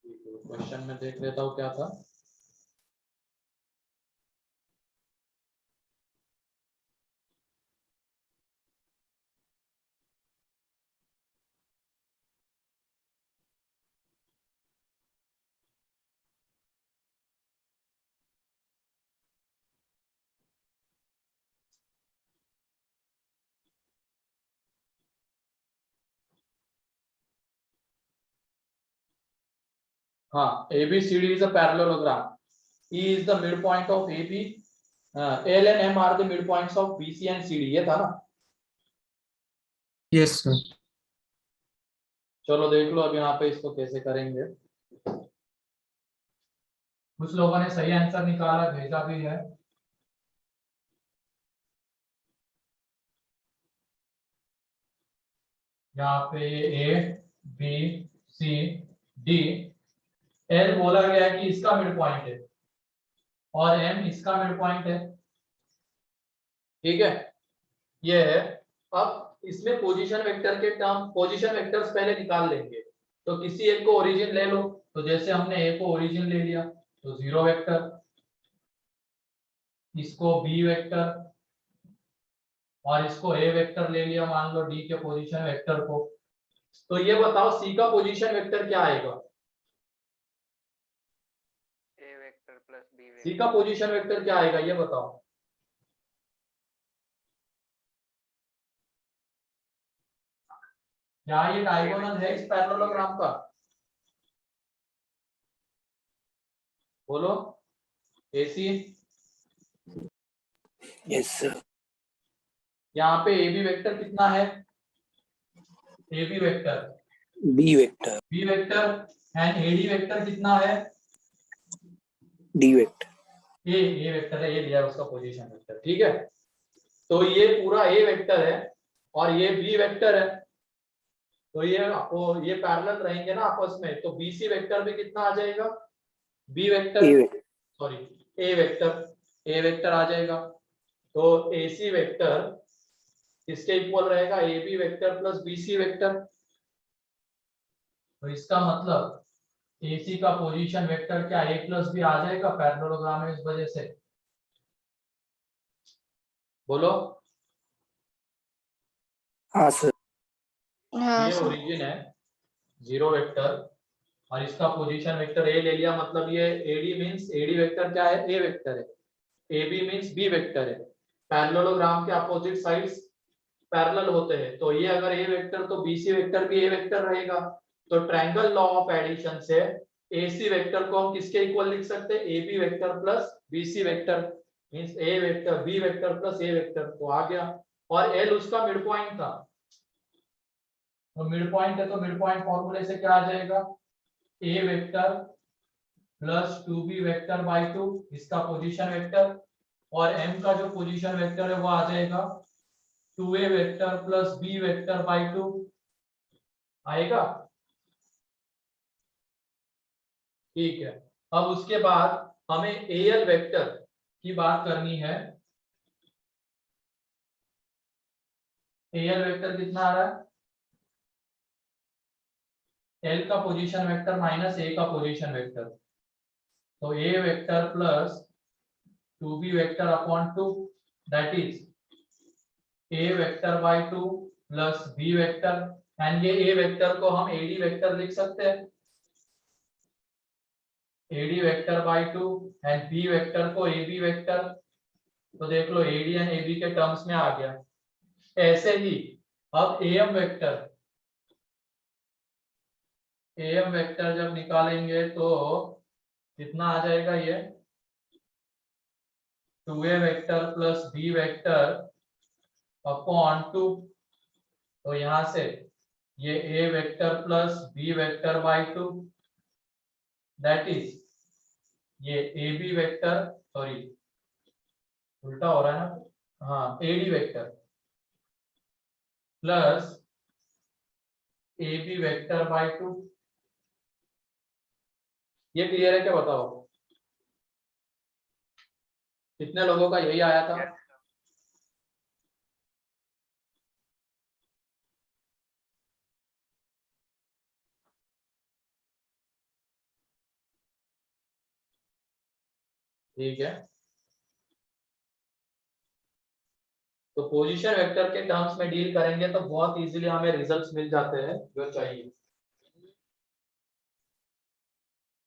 Question में देख लेता हूँ क्या था। हाँ, ABCD is a parallelogram. E is the midpoint of AB. L and M are the midpoints of BC and CD. ये था ना? Yes sir. चलो देख लो अब यहाँ पे इसको कैसे करेंगे। कुछ लोगों ने सही आंसर निकाला, भेजा भी है। यहाँ पे ABCD, L बोला गया है कि इसका मिड पॉइंट है और M इसका मिड पॉइंट है। ठीक है, ये है। अब इसमें पोजीशन वेक्टर के टर्म, पोजीशन वेक्टर्स पहले निकाल लेंगे। तो किसी एक को ओरिजिन ले लो, तो जैसे हमने ए को ओरिजिन ले लिया तो 0 वेक्टर, इसको बी वेक्टर और इसको ए वेक्टर ले लिया, मान लो डी के पोजीशन वेक्टर को। तो ये बताओ सी का पोजीशन वेक्टर क्या आएगा? ए वेक्टर प्लस बी वेक्टर। सी का पोजीशन वेक्टर क्या आएगा ये बताओ। क्या ये डायगोनल है इस पैरेललोग्राम का? बोलो एसी। Yes sir. यहाँ पे ए बी वेक्टर कितना है? A B vector, B vector, B vector and A D vector कितना है? D vector. ए वेक्टर है, ये दिया है उसका पोजीशन वेक्टर। ठीक है, तो ये पूरा ए वेक्टर है और ये बी वेक्टर है। तो ये पैरेलल रहेंगे ना आपस में, तो बीसी वेक्टर भी कितना आ जाएगा? B vector, sorry A vector आ जाएगा। तो एसी वेक्टर किसके इक्वल रहेगा? A B vector plus BC vector. तो इसका मतलब एसी का पोजीशन वेक्टर क्या ए प्लस बी आ जाएगा पैरेललोग्राम में, इस वजह से। बोलो। हाँ सर। ये ओरिजिन है 0 वेक्टर और इसका पोजीशन वेक्टर ए ले लिया, मतलब ये एडी मींस एडी वेक्टर क्या है? ए वेक्टर है। एबी मींस बी वेक्टर है। पैरेललोग्राम के अपोजिट साइड्स पैरेलल होते हैं, तो ये अगर ए वेक्टर तो बीसी वेक्टर भी ए वेक्टर रहेगा। तो ट्रायंगल लॉ ऑफ एडिशन से एसी वेक्टर को हम किसके इक्वल लिख सकते हैं? A B vector plus BC vector means A vector B vector plus A vector. तो आ गया। और एल उसका मिड पॉइंट था, तो मिड पॉइंट है तो मिड पॉइंट फॉर्मूले से क्या आ जाएगा? A vector plus 2b vector by 2 इसका पोजीशन वेक्टर, और m का जो पोजीशन वेक्टर है वो आ जाएगा 2a vector plus b vector by 2 आएगा। ठीक है, अब उसके बाद हमें एल वेक्टर की बात करनी है। एल वेक्टर कितना आ रहा है? एल का पोजीशन वेक्टर माइनस ए का पोजीशन वेक्टर, तो A vector plus 2b vector upon 2 that is a vector by 2 plus b vector, and ये a वेक्टर को हम ad वेक्टर लिख सकते हैं, ad vector by 2 and b vector को ab वेक्टर। तो देख लो ad एंड ab के टर्म्स में आ गया। ऐसे ही अब am वेक्टर जब निकालेंगे तो कितना आ जाएगा? ये 2a vector plus b vector upon 2, तो यहां से ये a vector plus b vector by 2 that is ये ab वेक्टर, सॉरी उल्टा हो रहा है ना, हाँ ad vector plus ab vector by 2। ये क्लियर है क्या बताओ? कितने लोगों का यही आया था? ठीक है, तो पोजीशन वेक्टर के टर्म्स में डील करेंगे तो बहुत इजीली हमें रिजल्ट्स मिल जाते हैं जो चाहिए।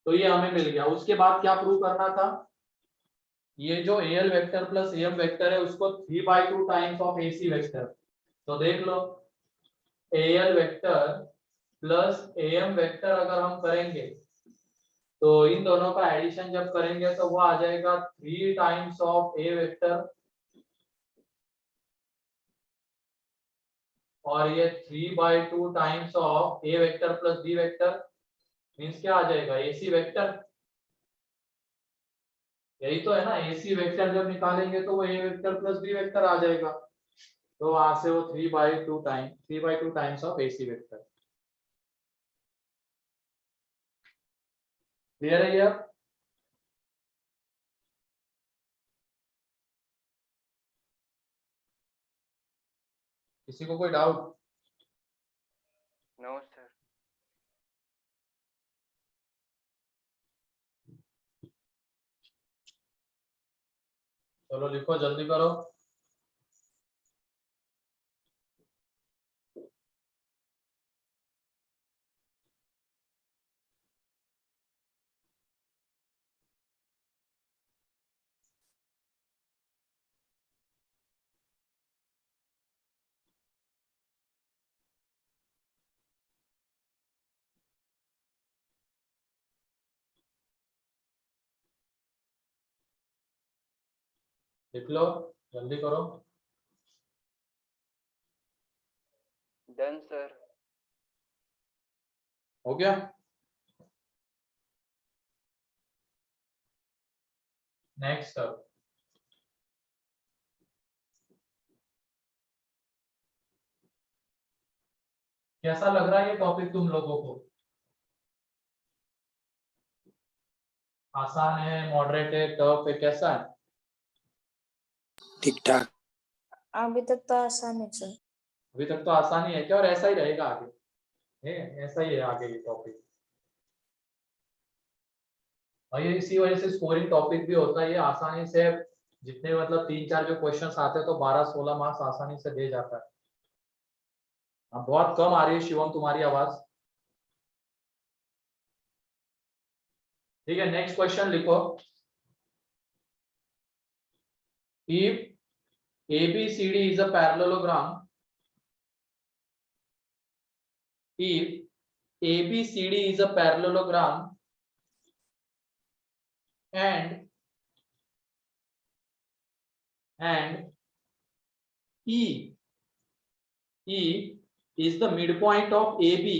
तो ये हमें मिल गया। उसके बाद क्या प्रूव करना था, ये जो AL vector plus AM vector है उसको 3/2 टाइम्स ऑफ AC वेक्टर। तो देख लो, AL vector plus AM vector अगर हम करेंगे तो इन दोनों का एडिशन जब करेंगे तो वो आ जाएगा 3 टाइम्स ऑफ A वेक्टर, और ये 3/2 times of A vector plus B vector, means क्या आ जाएगा, AC वेक्टर। यही तो है ना, AC वेक्टर जब निकालेंगे तो वो A vector plus B vector आ जाएगा। तो वहां से वो 3/2 times of AC vector. Clear है ये अब? किसी को कोई डाउट? No sir. चलो लिखो, जल्दी करो। लिख लो, जल्दी करो। Done sir. हो गया? नेक्स्ट अब कैसा लग रहा है ये टॉपिक तुम लोगों को? आसान है, मॉडरेट है, टफ है, कैसा है? ठीक ठाक। अभी तक तो आसान है सर। अभी तक तो आसान ही है क्या, और ऐसा ही रहेगा आगे? ऐसा ही है आगे ये टॉपिक। और ये इसी वजह से स्कोरिंग टॉपिक भी होता है, ये आसानी से जितने मतलब 3-4 जो क्वेश्चंस आते हैं तो 12-16 मार्क्स आसानी से दे जाता है। अब बहुत कम आ रही है शिवम तुम्हारी आवाज। ठीक है, नेक्स्ट क्वेश्चन लिखो। If ABCD is a parallelogram, if ABCD is a parallelogram and E is the midpoint of AB,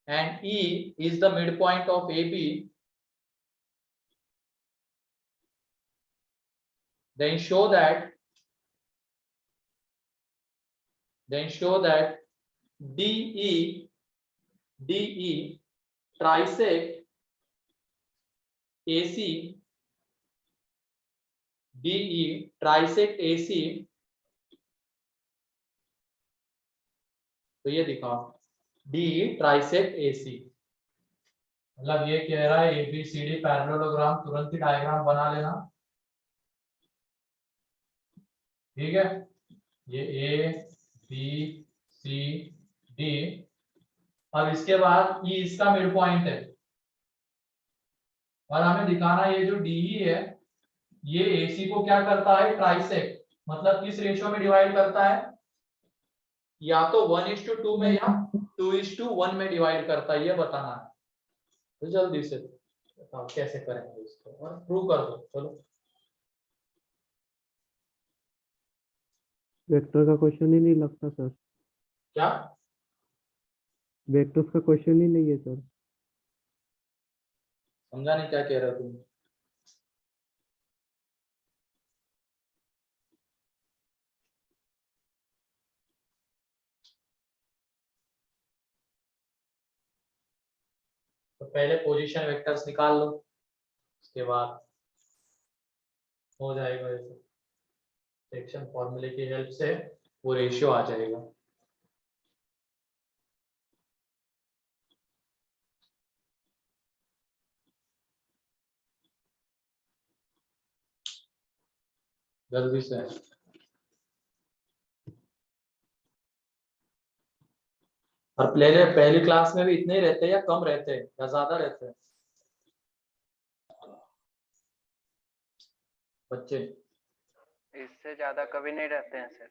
and E is the midpoint of AB, then show that DE trisect AC, DE trisect AC। तो ये दिखाओ, DE trisect AC, मतलब ये कह रहा है ABCD parallelogram, तुरंत ही diagram बना लेना। ठीक है, ये ABCD, अब इसके बाद E इसका मिड पॉइंट है, और हमें दिखाना ये जो DE है ये AC को क्या करता है, ट्राइसेक्ट, मतलब किस रेशियो में डिवाइड करता है, या तो 1:2 में या 2:1 में डिवाइड करता है, ये बताना है। तो जल्दी से बताओ कैसे करेंगे इसको, और प्रूव कर दो। चलो, वेक्टर का क्वेश्चन ही नहीं लगता सर। क्या वेक्टर्स का क्वेश्चन ही नहीं है सर। समझा नहीं, क्या कह रहे हो तुम? तो पहले पोजीशन वेक्टर्स निकाल लो, उसके बाद हो जाएगा ऐसे, सेक्शन फॉर्मूले की हेल्प से वो रेशियो आ जाएगा। जल्दी से। और पहले पहली क्लास में भी इतने ही रहते हैं या कम रहते हैं या ज्यादा रहते हैं बच्चे? इससे ज्यादा कभी नहीं रहते हैं सर।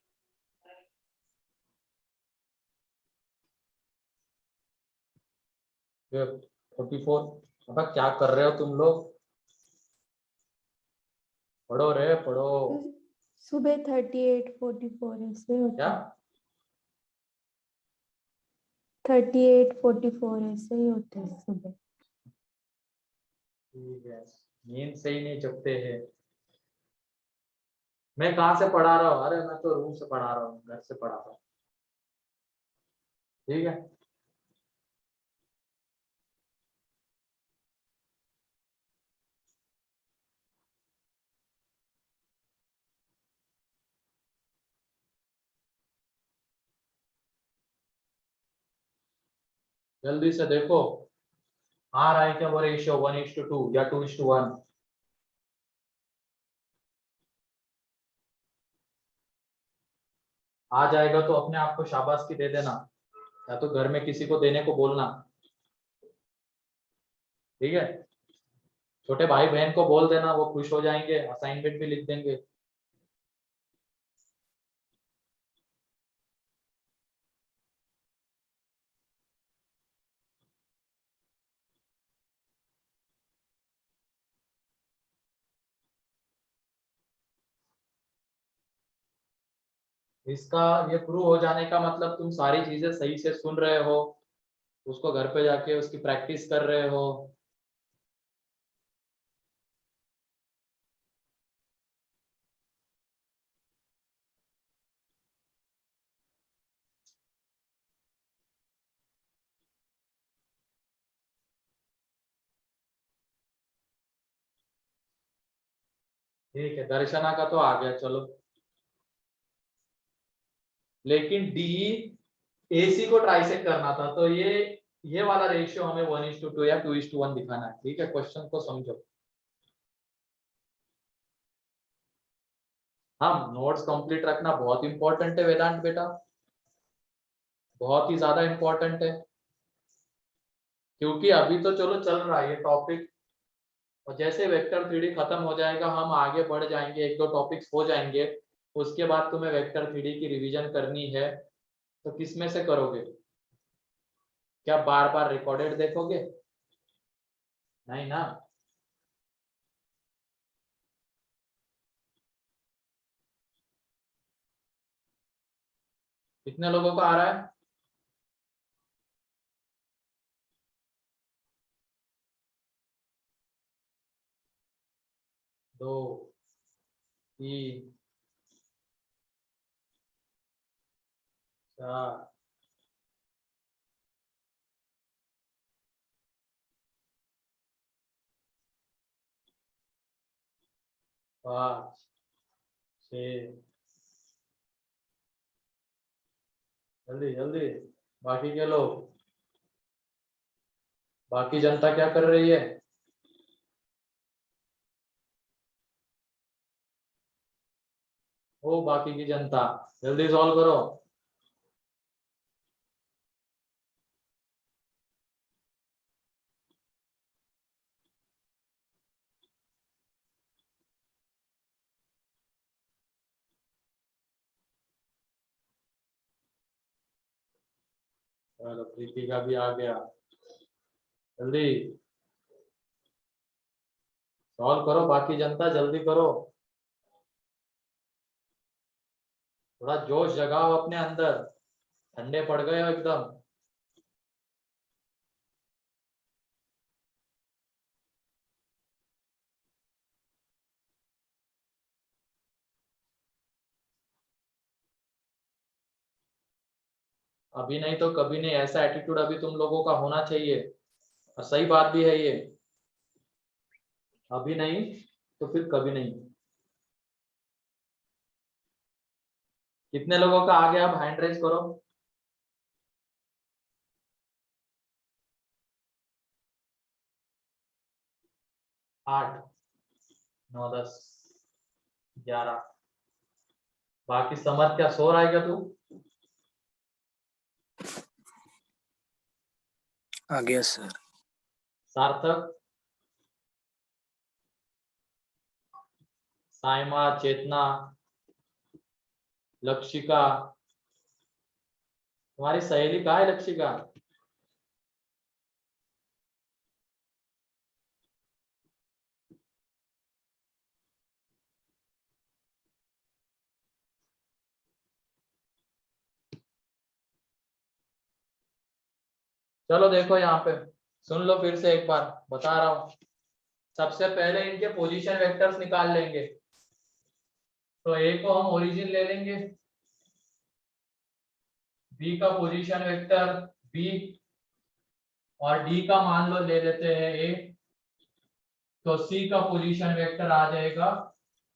44। अब क्या कर रहे हो तुम लोग? पढ़ो रे पढ़ो। सुबह 38 44 ऐसे होते क्या? हैं। 38 44 ऐसे ही होते हैं सुबह। ठीक है, नींद से ही नहीं जगते हैं। मैं कहाँ से पढ़ा रहा हूँ? अरे मैं तो रूम से पढ़ा रहा हूँ, घर से पढ़ा रहा हूँ। ठीक है। जल्दी से देखो, आ रहा है क्या वो रेशियो 1:2 या 2:1? आ जाएगा तो अपने आप को शाबाशी दे देना, या तो घर में किसी को देने को बोलना। ठीक है, छोटे भाई बहन को बोल देना, वो खुश हो जाएंगे, असाइनमेंट भी लिख देंगे। इसका ये प्रूव हो जाने का मतलब तुम सारी चीजें सही से सुन रहे हो, उसको घर पे जाके उसकी प्रैक्टिस कर रहे हो। ठीक है, दर्शना का तो आ गया, चलो। लेकिन डी एसी को ट्राइसेक्ट करना था, तो ये वाला रेशियो हमें 1:2 या 2:1 दिखाना है। ठीक है, क्वेश्चन को समझो। हाँ, नोट्स कंप्लीट रखना बहुत इंपॉर्टेंट है वेदांत बेटा, बहुत ही ज्यादा इंपॉर्टेंट है। क्योंकि अभी तो चलो चल रहा है ये टॉपिक, और जैसे वेक्टर 3D खत्म हो जाएगा हम आगे बढ़ जाएंगे, एक दो टॉपिक्स हो जाएंगे, उसके बाद तुम्हें वेक्टर 3D की रिवीजन करनी है। तो किस में से करोगे? क्या बार बार रिकॉर्डेड देखोगे? नहीं ना। कितने लोगों को आ रहा है? 2, 3, 4, 5, 6। जल्दी जल्दी, बाकी के लोग, बाकी जनता क्या कर रही है? ओ बाकी की जनता, जल्दी सॉल्व करो। चलो प्रीति का भी आ गया, जल्दी सॉल्व करो, बाकी जनता जल्दी करो। थोड़ा जोश जगाओ अपने अंदर, ठंडे पड़ गए हो एकदम। अभी नहीं तो कभी नहीं, ऐसा एटीट्यूड अभी तुम लोगों का होना चाहिए, और सही बात भी है ये। अभी नहीं तो फिर कभी नहीं। कितने लोगों का आ गया? अब हैंड रेज करो। 8, 9, 10, 11, बाकी समझ, क्या सो रहा है क्या तू? आ गया सर। सार्थक, साइमा, चेतना, लक्षिका, तुम्हारी सहेली कहाँ है लक्षिका? चलो देखो यहाँ पे, सुन लो फिर से एक बार बता रहा हूँ। सबसे पहले इनके पोजीशन वेक्टर्स निकाल लेंगे। तो ए को हम ओरिजिन ले लेंगे, बी का पोजीशन वेक्टर बी, और डी का मान लो ले लेते हैं ए। तो सी का पोजीशन वेक्टर आ जाएगा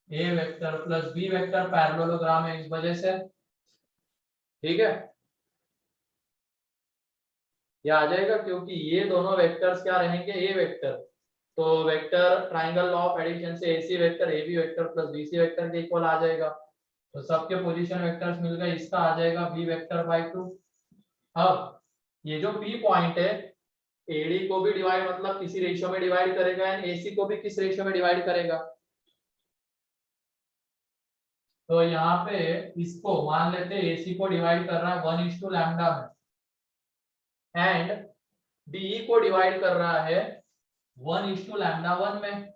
A vector plus B vector, parallelogram है इस वजह से, ठीक है। ये आ जाएगा क्योंकि ये दोनों वेक्टर्स क्या रहेंगे, ए वेक्टर। तो vector triangle law of addition से AC vector A B vector plus BC vector के इक्वल आ जाएगा। तो सबके पोजीशन वेक्टर्स मिल गए, इसका आ जाएगा बी वेक्टर बाय 2। अब ये जो पी पॉइंट है, एडी को भी डिवाइड मतलब किसी रेशियो में डिवाइड करेगा एंड एसी को भी किस रेशियो में डिवाइड करेगा। तो यहाँ पे इसको मान लेते हैं एसी को डिवाइड कर रहा है 1:λ में, एंड डीई को डिवाइड कर रहा है 1:λ1 में।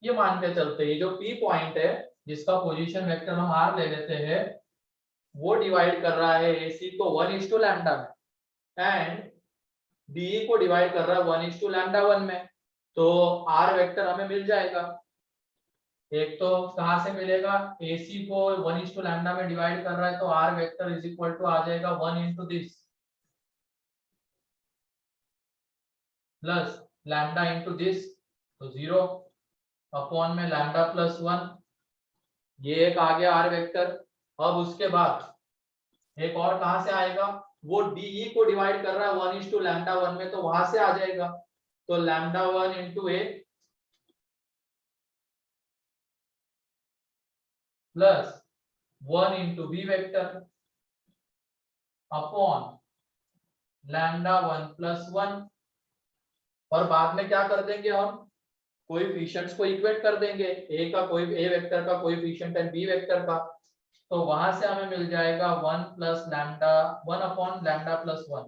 ये मान के चलते हैं, ये जो पी पॉइंट है जिसका पोजीशन वेक्टर हम आर ले लेते हैं, वो डिवाइड कर रहा है एसी को 1:λ में, एंड डीई को डिवाइड कर रहा है 1:λ1 में। तो आर वेक्टर हमें मिल जाएगा। एक तो कहां से मिलेगा, एसी को 1:λ में डिवाइड कर रहा है, तो R vector is equal to आ जाएगा 1 into this plus lambda into this, तो 0 अपॉन में लैम्डा प्लस 1। ये एक आ गया आर वेक्टर। अब उसके बाद एक और कहां से आएगा, वो डीई को डिवाइड कर रहा है 1:λ1 में, तो वहां से आ जाएगा। तो λ1 into A plus 1 into B vector upon λ1 plus 1। और बाद में क्या कर देंगे, हम कोएफिशिएंट्स को इक्वेट कर देंगे, ए का कोई ए वेक्टर का कोएफिशिएंट एंड बी वेक्टर का। तो वहां से हमें मिल जाएगा 1 plus lambda 1 upon lambda plus 1,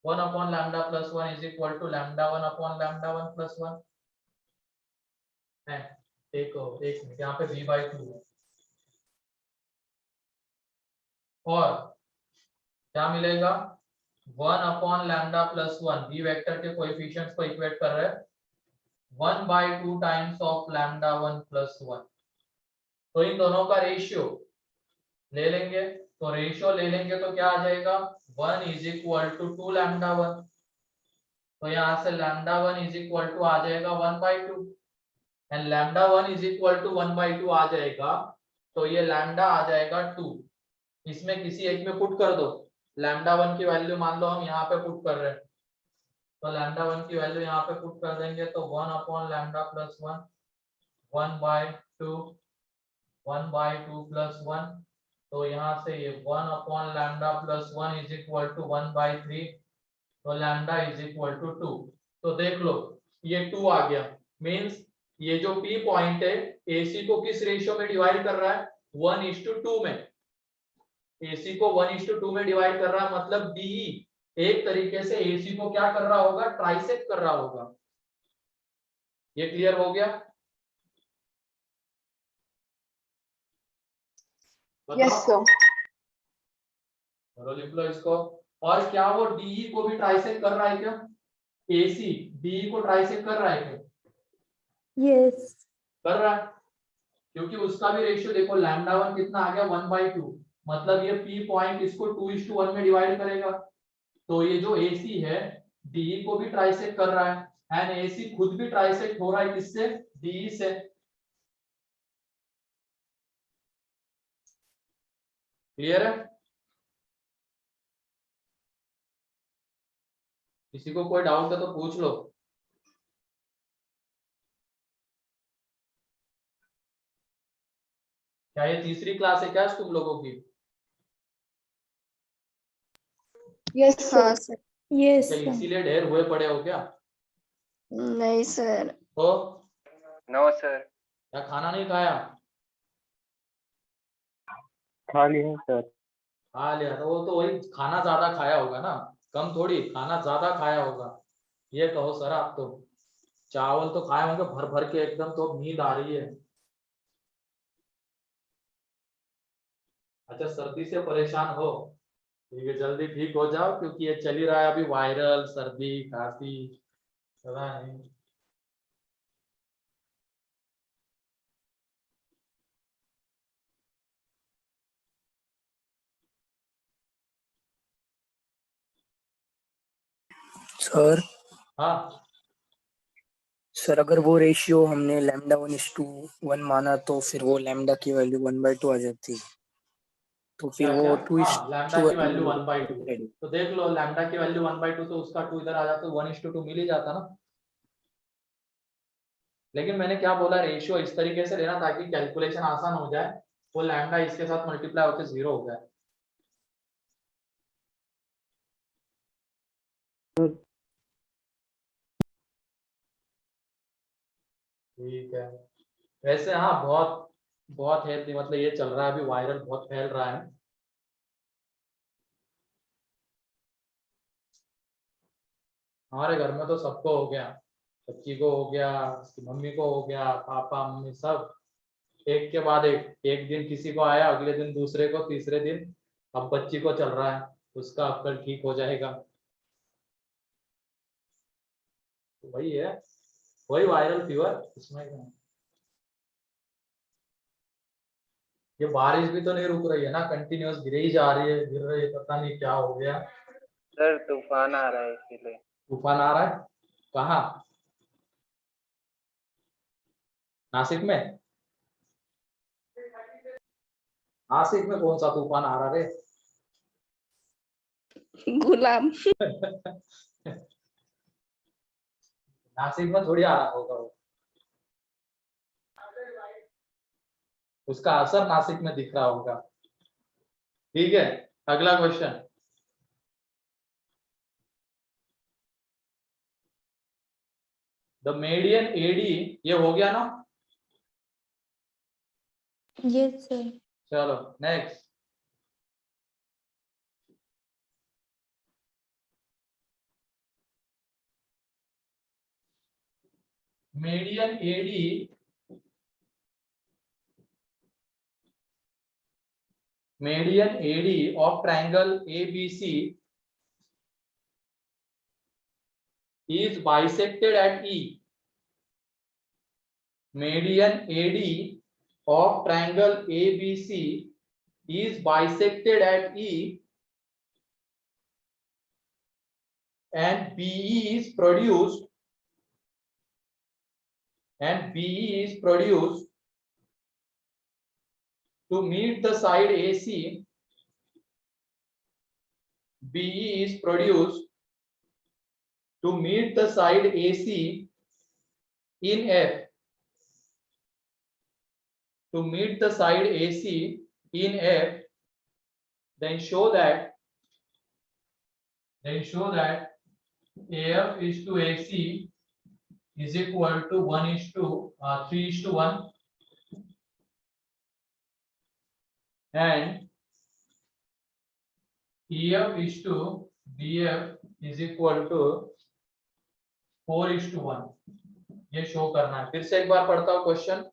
1 upon lambda plus 1 is equal to λ1 upon λ1 plus 1 है। एक मिनट, यहाँ पे v/2 है। और क्या मिलेगा, 1 upon lambda plus 1, B vector के कोएफिशिएंट्स को इक्वेट कर रहे हैं, 1/2 टाइम्स ऑफ λ1 प्लस 1। तो इन दोनों का रेशियो ले लेंगे। तो रेशियो ले लेंगे तो क्या आ जाएगा, 1 इज इक्वल टू 2λ1। तो यहाँ से λ1 इज इक्वल टू आ जाएगा 1/2, एंड λ1 इज इक्वल टू 1/2 आ जाएगा। तो ये लैम्डा आ जाएगा 2। इसमें किसी एक में पुट कर दो, λ1 की वैल्यू मान लो हम यहाँ पे पुट कर रहे हैं, तो λ1 की वैल्यू यहाँ पे पुट कर देंगे, तो 1 अपॉन लैम्डा प्लस 1, 1/2, 1/2 प्लस 1। तो यहाँ से ये 1 upon lambda plus 1 is equal to 1/3, तो लैम्डा इज इक्वल टू 2। तो देख लो ये 2 आ गया। मींस ये जो पी पॉइंट है एसी को किस रेशियो में डिवाइड कर रहा है, 1:2 में। एसी को 1:2 में डिवाइड कर रहा है, मतलब डीई एक तरीके से एसी को क्या कर रहा होगा, ट्राइसेक्ट कर रहा होगा। ये क्लियर हो गया? Yes sir. चलो लिख लो इसको। और क्या वो डीई को भी ट्राइसेक्ट कर रहा है क्या, एसी डीई को ट्राइसेक्ट कर रहा है क्या? यस। कर रहा है, क्योंकि उसका भी रेशियो देखो, λ1 कितना आ गया, 1/2। मतलब ये पी पॉइंट इसको 2:1 में डिवाइड करेगा। तो ये जो एसी है डीई को भी ट्राइसेक्ट कर रहा है, एंड एसी खुद भी ट्राइसेक्ट हो रहा है किससे, डीई से। क्लियर है? किसी को कोई डाउट है तो पूछ लो। क्या ये तीसरी क्लास है क्या तुम लोगों की? यस हाँ सर। सर। यस क्या सर। इसीलिए ढेर हुए पड़े हो क्या? नहीं सर। तो नो सर। क्या खाना नहीं खाया? खा लिए सर। खा लिया तो वो तो वही खाना ज्यादा खाया होगा ना, कम थोड़ी, खाना ज्यादा खाया होगा। ये कहो सर आप तो चावल तो खाए होंगे भर भर के एकदम, तो नींद आ रही है। अच्छा सर्दी से परेशान हो, ठीक है जल्दी ठीक हो जाओ, क्योंकि ये चल ही रहा है अभी वायरल सर्दी खांसी, पता नहीं। सर हाँ सर अगर वो रेशियो हमने लैम्डा 1:1 माना तो फिर वो लैम्डा की वैल्यू 1/2 आ जाती, तो फिर क्या वो क्या, 2 हाँ लैम्डा की वैल्यू 1/2, टू। तो देख लो लैम्डा की वैल्यू 1/2 तो उसका 2 इधर आ जाता तो 1:2 मिल ही जाता ना। लेकिन मैंने क्या बोला, रेशियो इस तरीके से लेना ताकि कैलकुलेशन आसान हो जाए, वो लैम्डा इसके साथ मल्टीप्लाई होकर 0 हो जाए। सर ठीक है। वैसे हाँ बहुत बहुत है, मतलब ये चल रहा है अभी वायरल, बहुत फैल रहा है। हमारे घर में तो सबको हो गया, बच्ची को हो गया, उसकी मम्मी को हो गया, पापा मम्मी सब एक के बाद एक दिन किसी को आया, अगले दिन दूसरे को, तीसरे दिन अब बच्ची को चल रहा है, उसका अब कल ठीक हो जाएगा। तो वही है, वही वायरल फीवर इसमें क्या है? ये बारिश भी तो नहीं रुक रही है ना, कंटिन्यूअस गिर ही जा रही है, गिर रही है, पता नहीं क्या हो गया। सर तूफान आ रहा है इसीलिए। तूफान आ रहा है? कहाँ? नासिक में? नासिक में कौन सा तूफान आ रहा रे? गुलाम। नासिक में थोड़ी आ रहा होगा वो, उसका असर नासिक में दिख रहा होगा। ठीक है, अगला क्वेश्चन। द मीडियन एडी, ये हो गया ना? Yes sir. चलो next. Median AD of triangle ABC is bisected at E. Median AD of triangle ABC is bisected at E, and BE is produced to meet the side AC. BE is produced to meet the side AC in F. To meet the side AC in F, then show that AF is to AC is equal to 3:1, and EF is to BF is equal to 4:1। ये show करना है। फिर से एक बार पढ़ता हूँ question,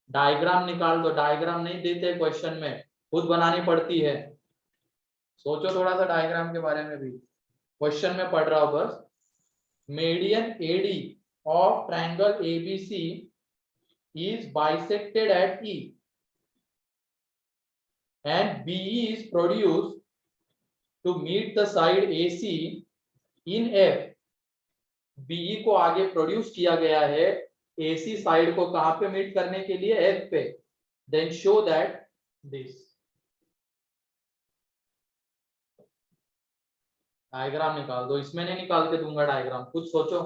diagram निकाल दो, डायग्राम नहीं देते क्वेश्चन में, खुद बनानी पड़ती है। सोचो थोड़ा सा डायग्राम के बारे में भी, क्वेश्चन में पढ़ रहा हूं बस। Median AD of triangle ABC is bisected at E, and BE is produced to meet the side AC in F। BE को आगे प्रोड्यूस किया गया है AC साइड को कहां पे मीट करने के लिए? F पे। Then show that this। Diagram निकाल दो, इसमें नहीं निकाल के दूंगा डायग्राम, खुद सोचो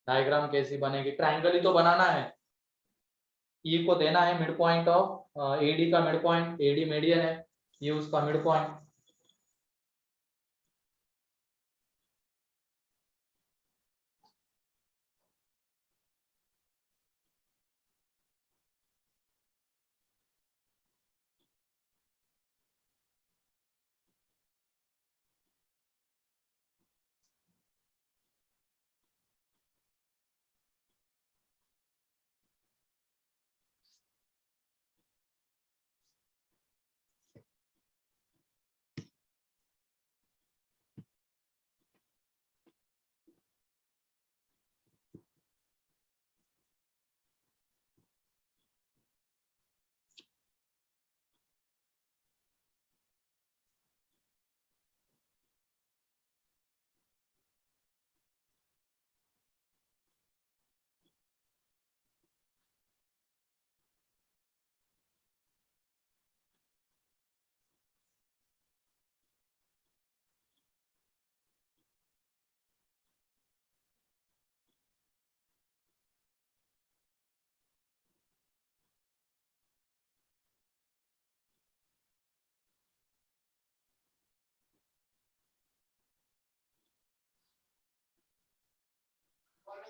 डायग्राम कैसी बनेगी, ट्रायंगल ही तो बनाना है। ई को देना है मिड पॉइंट ऑफ एडी का मिड पॉइंट, एडी मीडियन है, ये उसका मिड पॉइंट।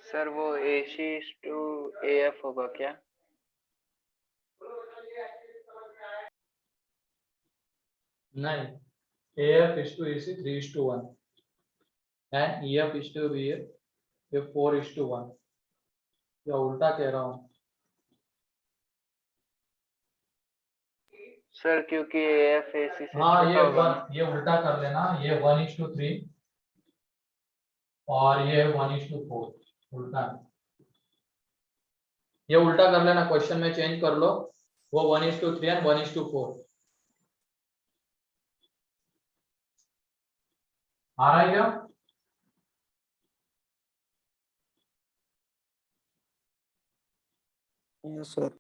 सर वो AC/AF होगा क्या? नहीं, AF is to AC 3:1 and EF is to be 4:1। या उल्टा कह रहा हूँ? सर क्योंकि AF AC से हाँ, छोटा होगा ना। ये उल्टा कर लेना, ये 1:3 और ये 1:4, उल्टा। ये उल्टा कर लेना, क्वेश्चन में चेंज कर लो, वो 1:3 एंड 1:4। आ रहा है क्या? Yes sir.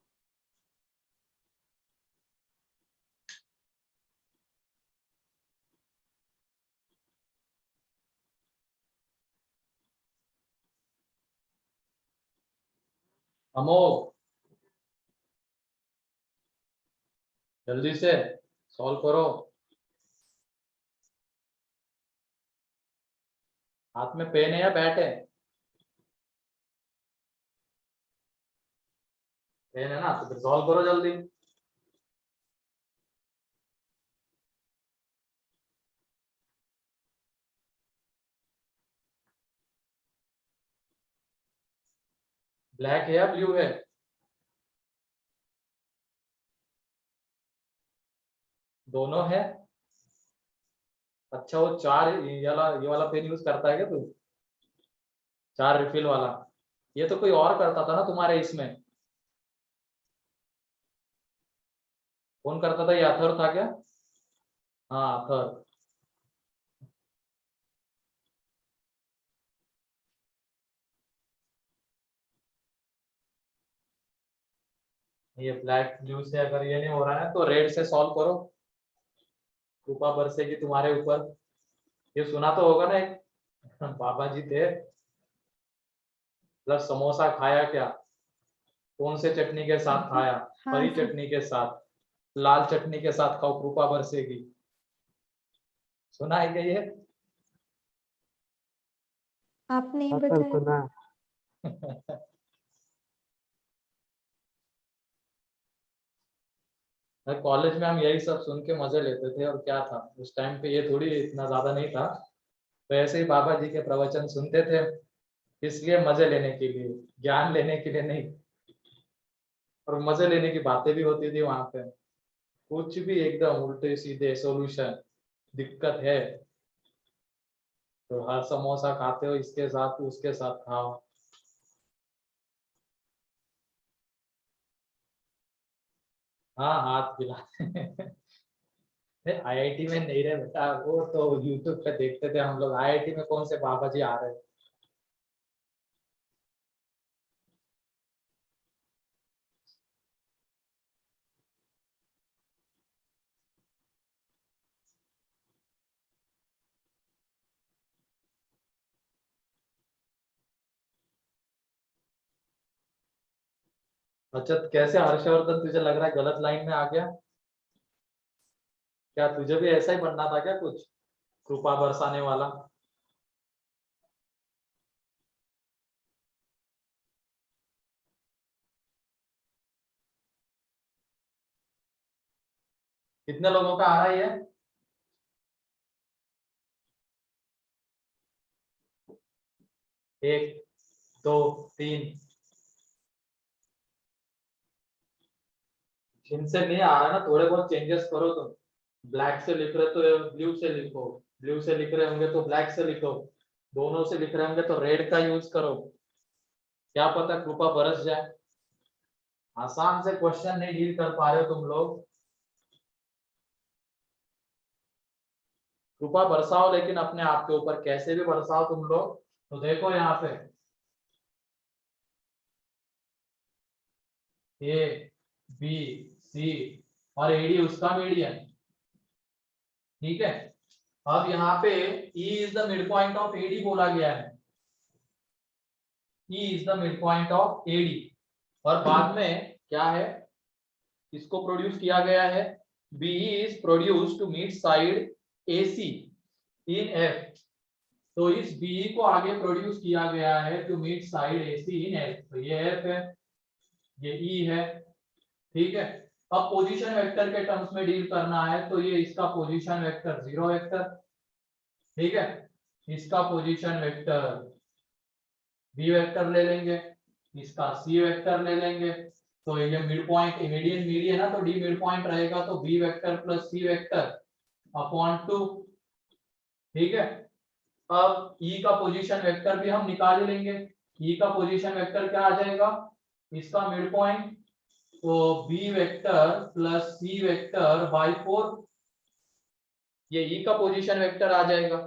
अमोघ, जल्दी से सॉल्व करो। हाथ में पेन है या बैट है? पेन है ना, तो फिर सॉल्व करो जल्दी। ब्लैक है या ब्लू है? दोनों है। अच्छा, वो ये वाला पेन यूज करता है क्या तू? 4 रिफिल वाला? ये तो कोई और करता था ना तुम्हारे इसमें। कौन करता था? ये अथर था क्या? हाँ, अथर। ये ब्लैक ब्लू से अगर ये नहीं हो रहा है तो रेड से सॉल्व करो। कृपा बरसेगी तुम्हारे ऊपर। ये सुना तो होगा ना, एक बाबा जी थे, मतलब समोसा खाया क्या, कौन से चटनी के साथ खाया? हाँ हरी सर। चटनी के साथ। लाल चटनी के साथ खाओ, कृपा बरसेगी। सुना है क्या ये? आप नहीं हाँ सर बताया। सुना। कॉलेज में हम यही सब सुन के मजे लेते थे, और क्या था उस टाइम पे, ये थोड़ी इतना ज्यादा नहीं था, तो ऐसे ही बाबा जी के प्रवचन सुनते थे, इसलिए मजे लेने के लिए, ज्ञान लेने के लिए नहीं। और मजे लेने की बातें भी होती थी वहां पे, कुछ भी एकदम उल्टे सीधे सॉल्यूशन। दिक्कत है तो हर समोसा खाते हो, इसके साथ उसके साथ खाओ। हाँ, हाथ मिलाते। आईआईटी में नहीं रहे बेटा, वो तो यूट्यूब पे देखते थे हम लोग। आईआईटी में कौन से बाबा जी आ रहे हैं? अच्छा, तो कैसे हर्षवर्धन तुझे लग रहा है गलत लाइन में आ गया? क्या तुझे भी ऐसा ही बनना था क्या, कुछ कृपा बरसाने वाला? कितने लोगों का आ रहा है ये? एक, दो, तीन। जिनसे नहीं आ रहा ना, थोड़े बहुत चेंजेस करो तुम। ब्लैक से लिख रहे तो ब्लू से लिखो, ब्लू से लिख रहे होंगे तो ब्लैक से लिखो, दोनों से लिख रहे होंगे तो रेड का यूज करो। क्या पता कृपा बरस जाए। आसान से क्वेश्चन नहीं डील कर पा रहे हो तुम लोग। कृपा बरसाओ, लेकिन अपने आप के ऊपर कैसे भी बरसाओ तुम लोग। तो देखो यहाँ पे ए बी सी और एडी उसका मीडियन, ठीक है। अब यहाँ पे E is the mid point of AD बोला गया है, E is the mid point of AD. और बाद में क्या है, इसको प्रोड्यूस किया गया है, BE is produce to meet side AC in F। तो इस BE को आगे प्रोड्यूस किया गया है to meet side AC in F। तो ये F है, ये E है, ठीक है। अब पोजीशन वेक्टर के टर्म्स में डील करना है, तो ये इसका पोजीशन वेक्टर 0 वेक्टर, ठीक है। इसका पोजीशन वेक्टर B वेक्टर ले लेंगे, इसका C वेक्टर ले लेंगे। तो ये मिड पॉइंट मीडियन मीडियन है ना, तो D मिड पॉइंट रहेगा, तो B vector plus C vector upon 2, ठीक है। अब E का पोजीशन वेक्टर भी हम निकाल लेंगे। E का पोजीशन वेक्टर क्या आ जाएगा, इसका मिड पॉइंट, तो B vector plus C vector by 4, ये E का पोजीशन वेक्टर आ जाएगा।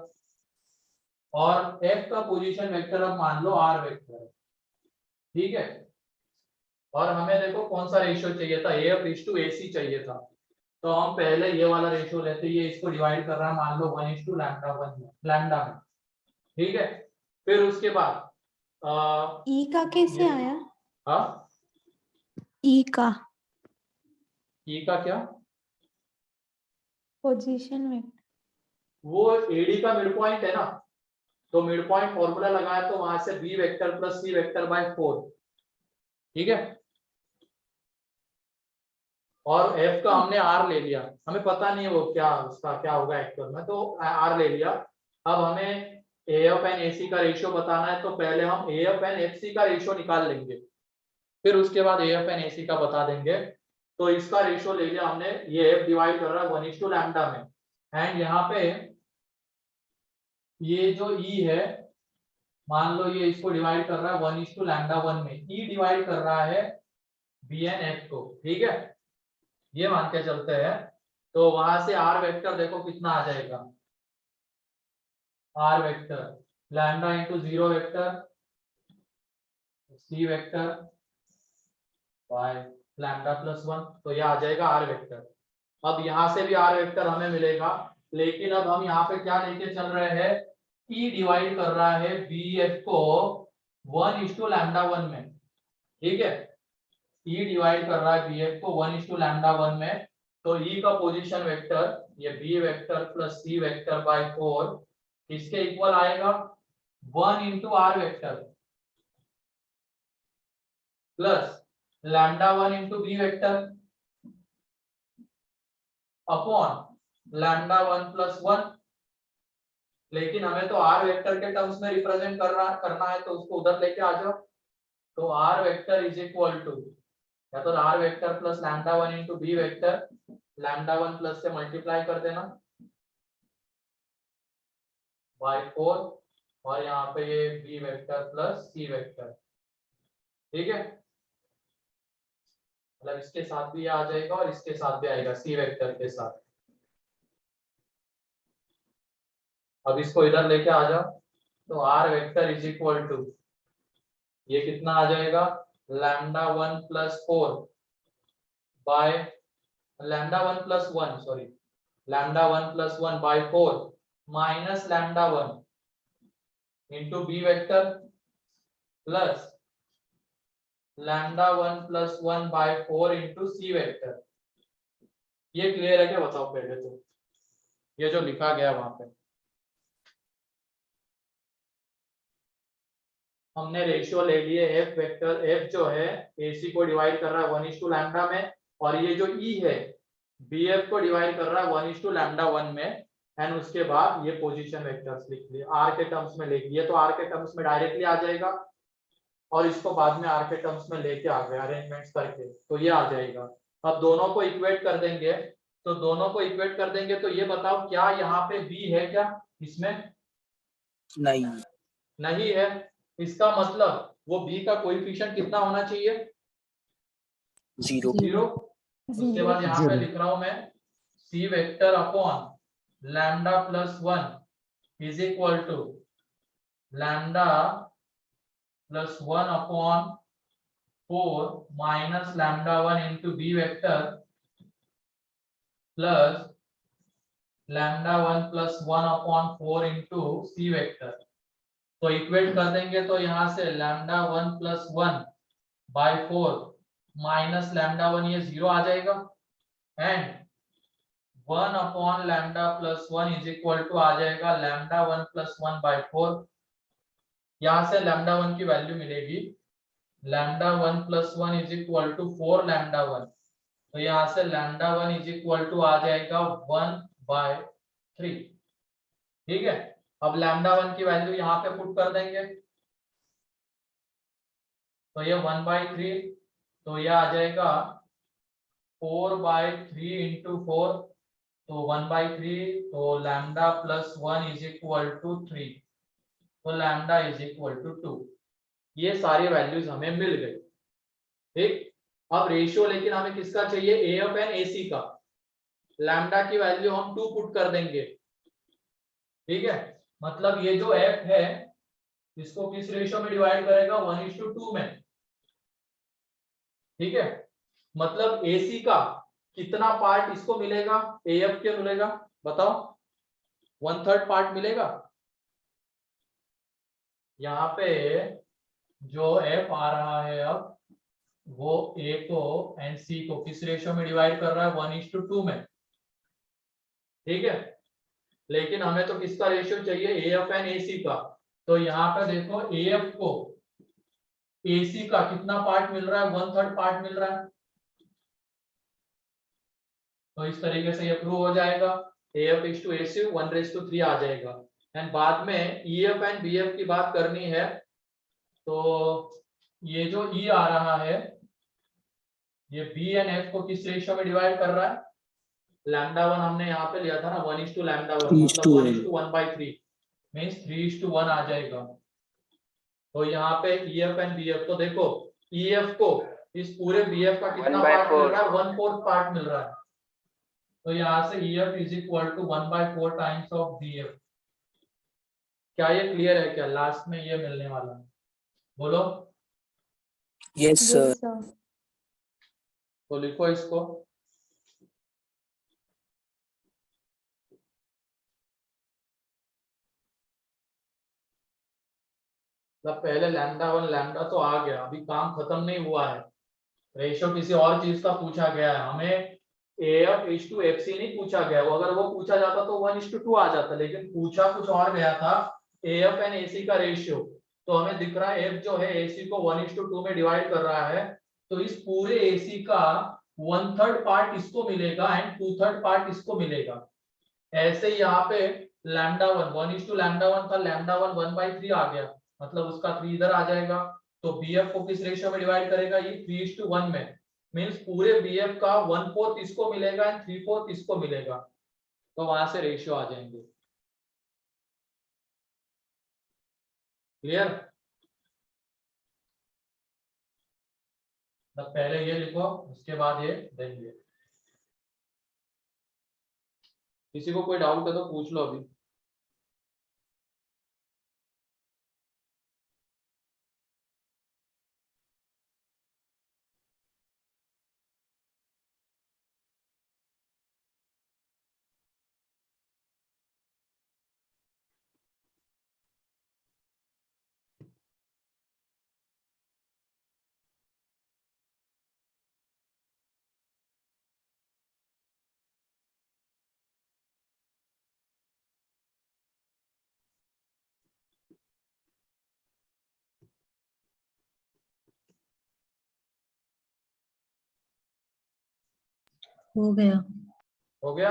और F का पोजीशन वेक्टर अब मान लो R वेक्टर है, ठीक है। और हमें देखो कौन सा रेशियो चाहिए था, AF/AC चाहिए था। तो हम पहले ये वाला रेशियो लेते, ये इसको डिवाइड कर रहा है मान लो 1:λ1 में, लैम्डा में, ठीक है। फिर उसके बाद ई का कैसे आया? हाँ, ई का E का क्या, पोजीशन वेक्टर। वो AD का मिड पॉइंट है ना, तो मिड पॉइंट फॉर्मूला लगाया तो वहां से B vector plus C vector by 4, ठीक है। और F का हमने R ले लिया, हमें पता नहीं है वो क्या उसका क्या होगा एक्चुअल में, तो R ले लिया। अब हमें AF एंड AC का रेशियो बताना है, तो पहले हम AF एंड FC का रेशियो निकाल लेंगे, फिर उसके बाद AF एंड AC का बता देंगे। तो इसका रेशियो ले लिया हमने, ये F डिवाइड कर रहा है 1:λ में, एंड यहाँ पे ये जो E है, मान लो ये इसको डिवाइड कर रहा है 1:λ1 में, E डिवाइड कर रहा है B एंड F को, ठीक है। ये मान के चलते हैं, तो वहां से R वेक्टर देखो कितना आ जाएगा, R vector lambda into 0 vector C vector by lambda plus 1, तो ये आ जाएगा R वेक्टर। अब यहाँ से भी R वेक्टर हमें मिलेगा, लेकिन अब हम यहाँ पे क्या लेके चल रहे हैं, E डिवाइड कर रहा है BF को 1:λ1 में, ठीक है। E डिवाइड कर रहा है BF को 1:λ1 में, तो E का पोजीशन वेक्टर ये B vector plus C vector by 4 इसके इक्वल आएगा 1 × R vector plus λ1 × B vector upon λ1 plus 1। लेकिन हमें तो R वेक्टर के टर्म्स में रिप्रेजेंट करना है, तो उसको उधर लेके आ जाओ। तो R vector is equal to, या तो R vector plus λ1 × B vector, λ1 plus से मल्टीप्लाई कर देना बाय 4, और यहाँ पे ये B vector plus C vector, ठीक है। मतलब इसके साथ भी आ जाएगा और इसके साथ भी आएगा C वेक्टर के साथ। अब इसको इधर लेके आ जाओ, तो R vector is equal to, ये कितना आ जाएगा, λ1 plus 4 by λ1 plus 1 sorry λ1 plus 1 by 4 minus λ1 into B vector plus lambda 1 plus 1 by 4 into C vector. ये क्लियर है क्या बताओ पहले तो, ये जो लिखा गया वहां पे हमने रेशियो ले लिए एफ वेक्टर, एफ जो है एसी को डिवाइड कर रहा है 1:2 लैम्डा में, और ये जो ई है बीएफ को डिवाइड कर रहा है 1:2 लैम्डा 1 में, एंड उसके बाद ये पोजीशन वेक्टर्स लिख लिए, आर के टर्म्स में लिख लिए, तो आर के टर्म्स में डायरेक्टली आ जाएगा, और इसको बाद में आर के टर्म्स में लेके आ गए अरेंजमेंट्स करके, तो ये आ जाएगा। अब दोनों को इक्वेट कर देंगे, तो दोनों को इक्वेट कर देंगे, तो ये बताओ क्या यहाँ पे बी है क्या इसमें? नहीं। नहीं है। इसका मतलब वो बी का कोएफिशिएंट कितना होना चाहिए? 0। 0। उसके बाद यहाँ पे लिख रहा हूं मैं C vector upon lambda plus 1 is equal to lambda plus 1 upon 4 minus lambda 1 into B vector plus lambda 1 plus 1 upon 4 into C vector. तो इक्वेट कर देंगे तो यहाँ से lambda 1 plus 1 by 4 minus lambda 1, ये 0 आ जाएगा, and 1 upon lambda plus 1 is equal to आ जाएगा लैम्डा 1 प्लस 1 बाय 4। यहाँ से लैम्डा 1 की वैल्यू मिलेगी lambda 1 plus 1 is equal to 4 lambda 1, तो यहाँ से लैम्डा 1 इज इक्वल टू आ जाएगा 1/3। ठीक है, अब लैम्डा 1 की वैल्यू यहाँ पे पुट कर देंगे, तो ये 1/3, तो ये आ जाएगा 4/3 इंटू 4, तो 1/3, तो lambda plus 1 is equal to 3, तो लैम्डा इज इक्वल टू 2। ये सारी वैल्यूज हमें मिल गई। ठीक, अब रेशियो लेकिन हमें किसका चाहिए? एएफ एंड एसी का। लैम्डा की वैल्यू हम 2 पुट कर देंगे। ठीक है, मतलब ये जो एफ है इसको किस रेशियो में डिवाइड करेगा? 1:2 में। ठीक है, मतलब एसी का कितना पार्ट इसको मिलेगा? एएफ के मिलेगा, बताओ? 1/3 पार्ट मिलेगा। यहाँ पे जो एफ आ रहा है अब वो ए को एंड सी को किस रेशियो में डिवाइड कर रहा है? 1:2 में। ठीक है, लेकिन हमें तो किसका रेशियो चाहिए? एएफ एंड एसी का। तो यहाँ पे देखो एएफ को एसी का कितना पार्ट मिल रहा है? 1/3 पार्ट मिल रहा है, तो इस तरीके से ये प्रूव हो जाएगा। AF is to AC 1/3 आ जाएगा। एंड बाद में EF एंड BF की बात करनी है, तो ये जो E आ रहा है ये B एंड F को किस रेशियो में डिवाइड कर रहा है? लैम्डा 1 हमने यहाँ पे लिया था ना 1:1, मतलब 1:1/3 मींस 3:1 आ जाएगा। तो यहाँ पे EF एंड BF, तो देखो EF को इस पूरे BF का कितना पार्ट मिल रहा है? 1/4 पार्ट मिल रहा है, तो यहाँ से EF is equal to 1/4 times of BF। क्या ये क्लियर है क्या? लास्ट में ये मिलने वाला है, बोलो। Yes sir. Yes, sir. तो लिखो इसको, मतलब पहले लैम्डा 1 लैम्डा तो आ गया, अभी काम खत्म नहीं हुआ है। रेशियो किसी और चीज का पूछा गया है हमें, AF is to FC नहीं पूछा गया। वो अगर वो पूछा जाता तो 1:2 आ जाता, लेकिन पूछा कुछ और गया था AF एंड AC का रेशियो। तो हमें दिख रहा है F जो है AC को 1:2 में डिवाइड कर रहा है, तो इस पूरे AC का 1/3 पार्ट इसको मिलेगा एंड 2/3 पार्ट इसको मिलेगा। ऐसे ही यहाँ पे लैम्डा 1 1:2 लैम्डा 1 था, लैम्डा 1 1/3 आ गया, मतलब उसका 3 इधर आ जाएगा। तो BF को किस रेशियो में डिवाइड करेगा? ये 3:1 में, मींस पूरे BF का 1/4 इसको मिलेगा एंड 3/4 इसको मिलेगा, तो वहां से रेशियो आ जाएंगे। क्लियर? तो पहले ये लिखो, उसके बाद ये देंगे। किसी को कोई डाउट है तो पूछ लो अभी। हो गया। हो गया?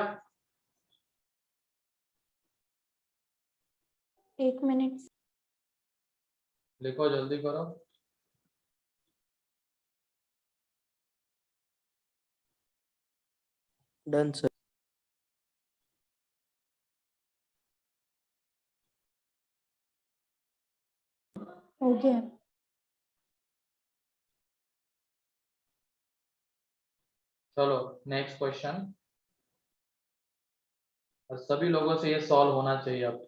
1 मिनट। लिखो, जल्दी करो। Done sir. हो गया। चलो नेक्स्ट क्वेश्चन, और सभी लोगों से ये सॉल्व होना चाहिए अब।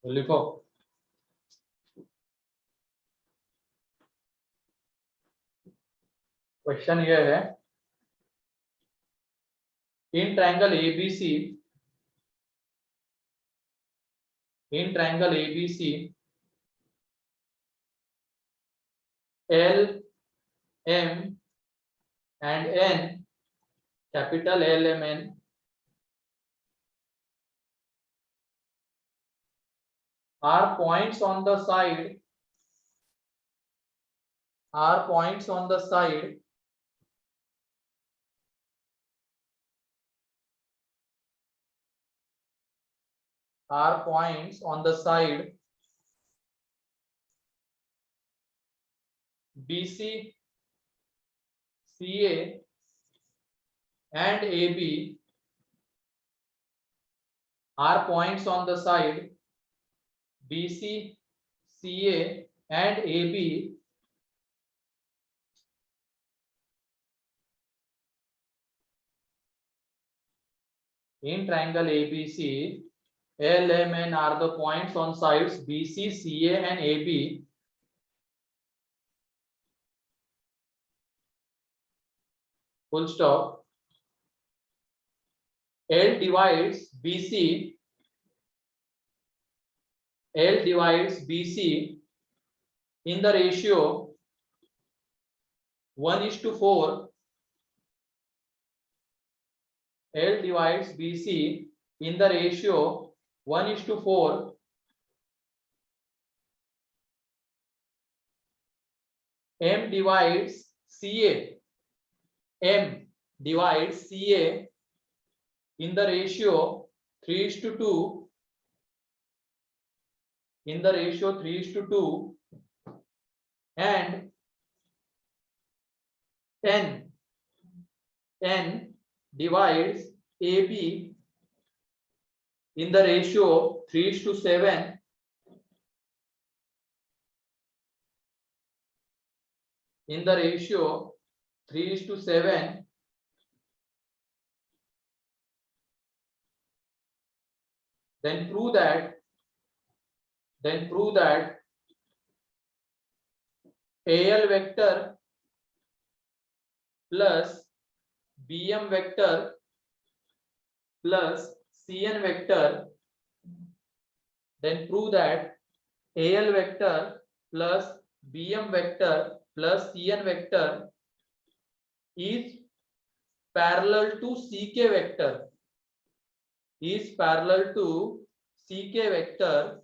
लिखो। क्वेश्चन ये है, इन triangle ABC, in triangle ABC L M and N, capital L M N, are points on the side, are points on the side are points on the side BC, CA and AB, are points on the side BC, CA and AB in triangle ABC. L, M, N are the points on sides BC, CA and AB full stop. L divides BC, L divides BC in the ratio 1:4. L divides BC in the ratio 1:4. M divides CA, M divides CA in the ratio 3:2, in the ratio 3:2, and N divides AB in the ratio 3:7, in the ratio 3:7. Then prove that AL vector plus BM vector plus CN vector, then prove that AL vector plus BM vector plus CN vector is parallel to CK vector, is parallel to CK vector,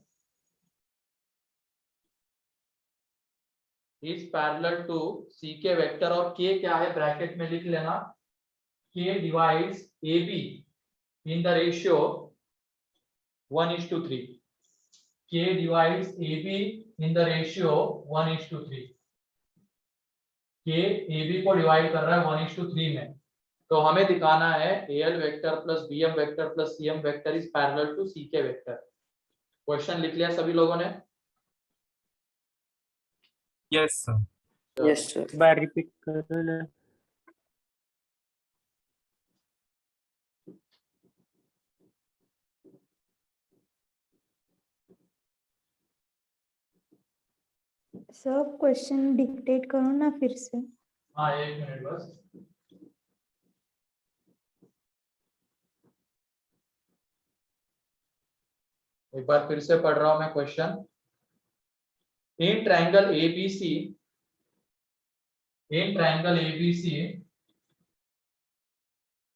is parallel to CK vector. और K क्या है bracket में लिख लेना, K divides AB in the ratio 1:3. K divides AB in the ratio 1:3. K AB को divide कर रहा है 1:3 में, तो हमें दिखाना है AL vector plus BM vector plus CM vector is parallel to CK vector. Question लिख लिया सभी लोगों ने? Yes sir. Yes sir. बार रिपीट करो ना। सर क्वेश्चन डिक्टेट करो ना फिर से। हाँ 1 मिनट बस। एक बार फिर से पढ़ रहा हूं मैं question. In triangle ABC, in triangle ABC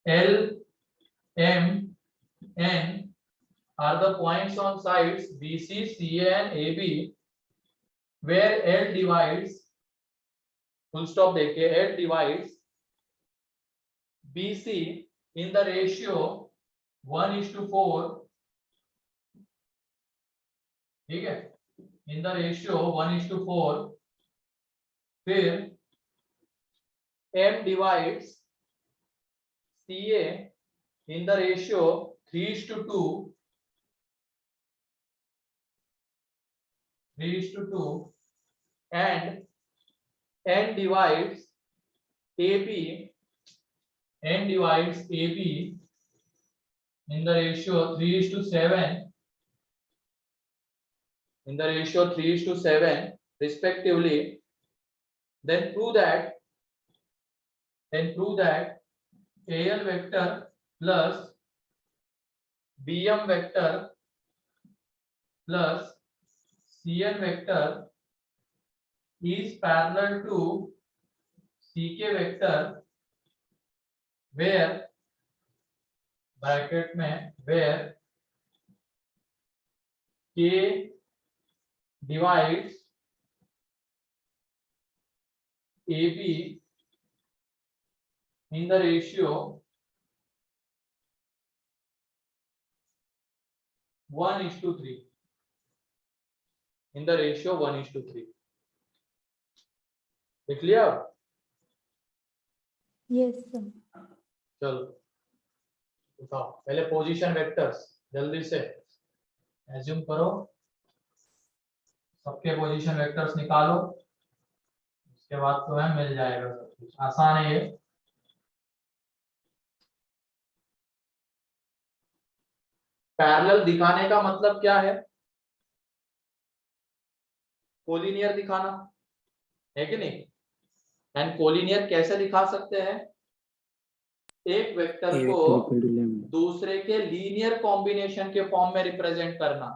L M N are the points on sides BC, CA and AB where L divides, full stop देखिए, L divides BC in the ratio 1:4, ठीक है, in the ratio 1:4, फिर M divides CA in the ratio 3:2, 3:2, and N divides AB, N divides AB in the ratio 3:7, in the ratio 3:7 respectively, then prove that AL vector plus BM vector plus CN vector is parallel to CK vector where bracket में where K divides AB in the ratio 1:3, in the ratio 1:3। देख लिया? Yes, sir. चलो उठाओ पहले position vectors, जल्दी से assume करो, सबके पोजीशन वेक्टर्स निकालो, उसके बाद तो है मिल जाएगा सब कुछ, आसान है ये। पैरेलल दिखाने का मतलब क्या है? कोलिनियर दिखाना है कि नहीं? एंड कोलिनियर कैसे दिखा सकते हैं? एक वेक्टर A को vector equal to lambda. दूसरे के लीनियर कॉम्बिनेशन के फॉर्म में रिप्रेजेंट करना,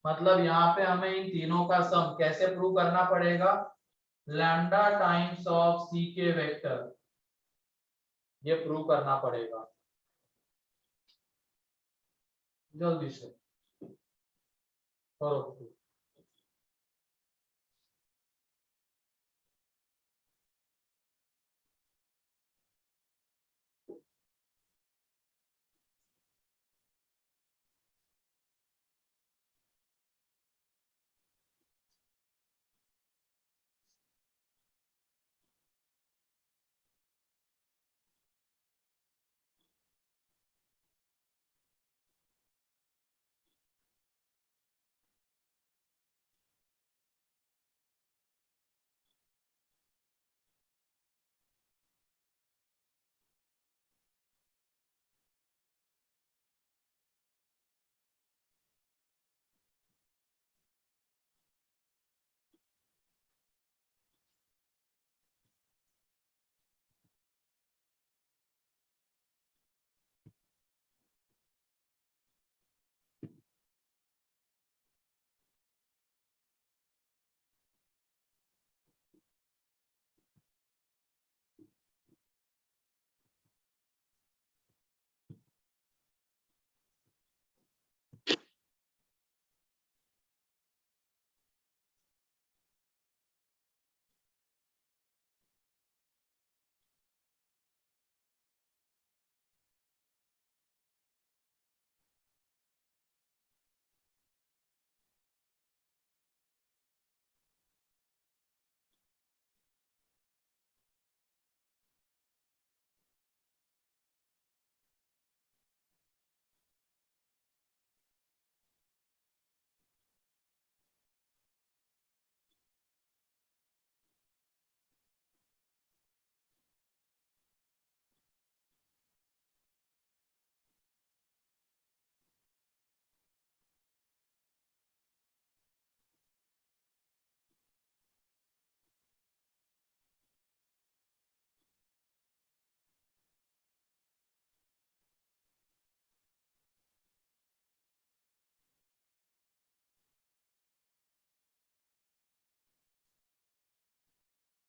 मतलब यहाँ पे हमें इन तीनों का सम कैसे प्रूव करना पड़ेगा? Lambda times of C K vector, ये प्रूव करना पड़ेगा। जल्दी से करो।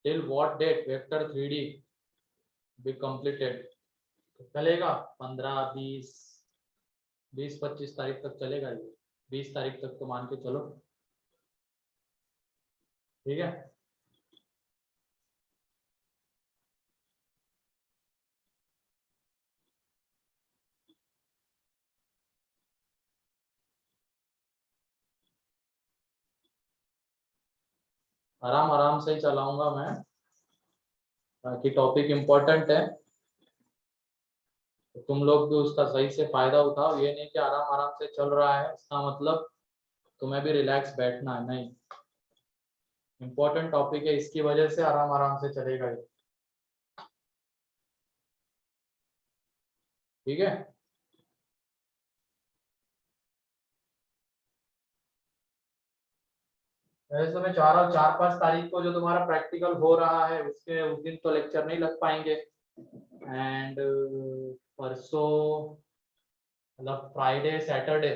Till what date vector 3D be completed, चलेगा 15, 20, 25 तारीख तक चलेगा ये, 20 तारीख तक तो मान के चलो, ठीक है। आराम आराम से ही चलाऊंगा मैं, बाकी टॉपिक इम्पोर्टेंट है तो तुम लोग भी उसका सही से फायदा उठाओ। ये नहीं कि आराम आराम से चल रहा है इसका मतलब तुम्हें भी रिलैक्स बैठना है, नहीं, इम्पोर्टेंट टॉपिक है, इसकी वजह से आराम आराम से चलेगा ये, ठीक है। वैसे तो मैं चाह रहा हूँ 4-5 तारीख को जो तुम्हारा प्रैक्टिकल हो रहा है उसके उस दिन तो लेक्चर नहीं लग पाएंगे, एंड परसों मतलब फ्राइडे सैटरडे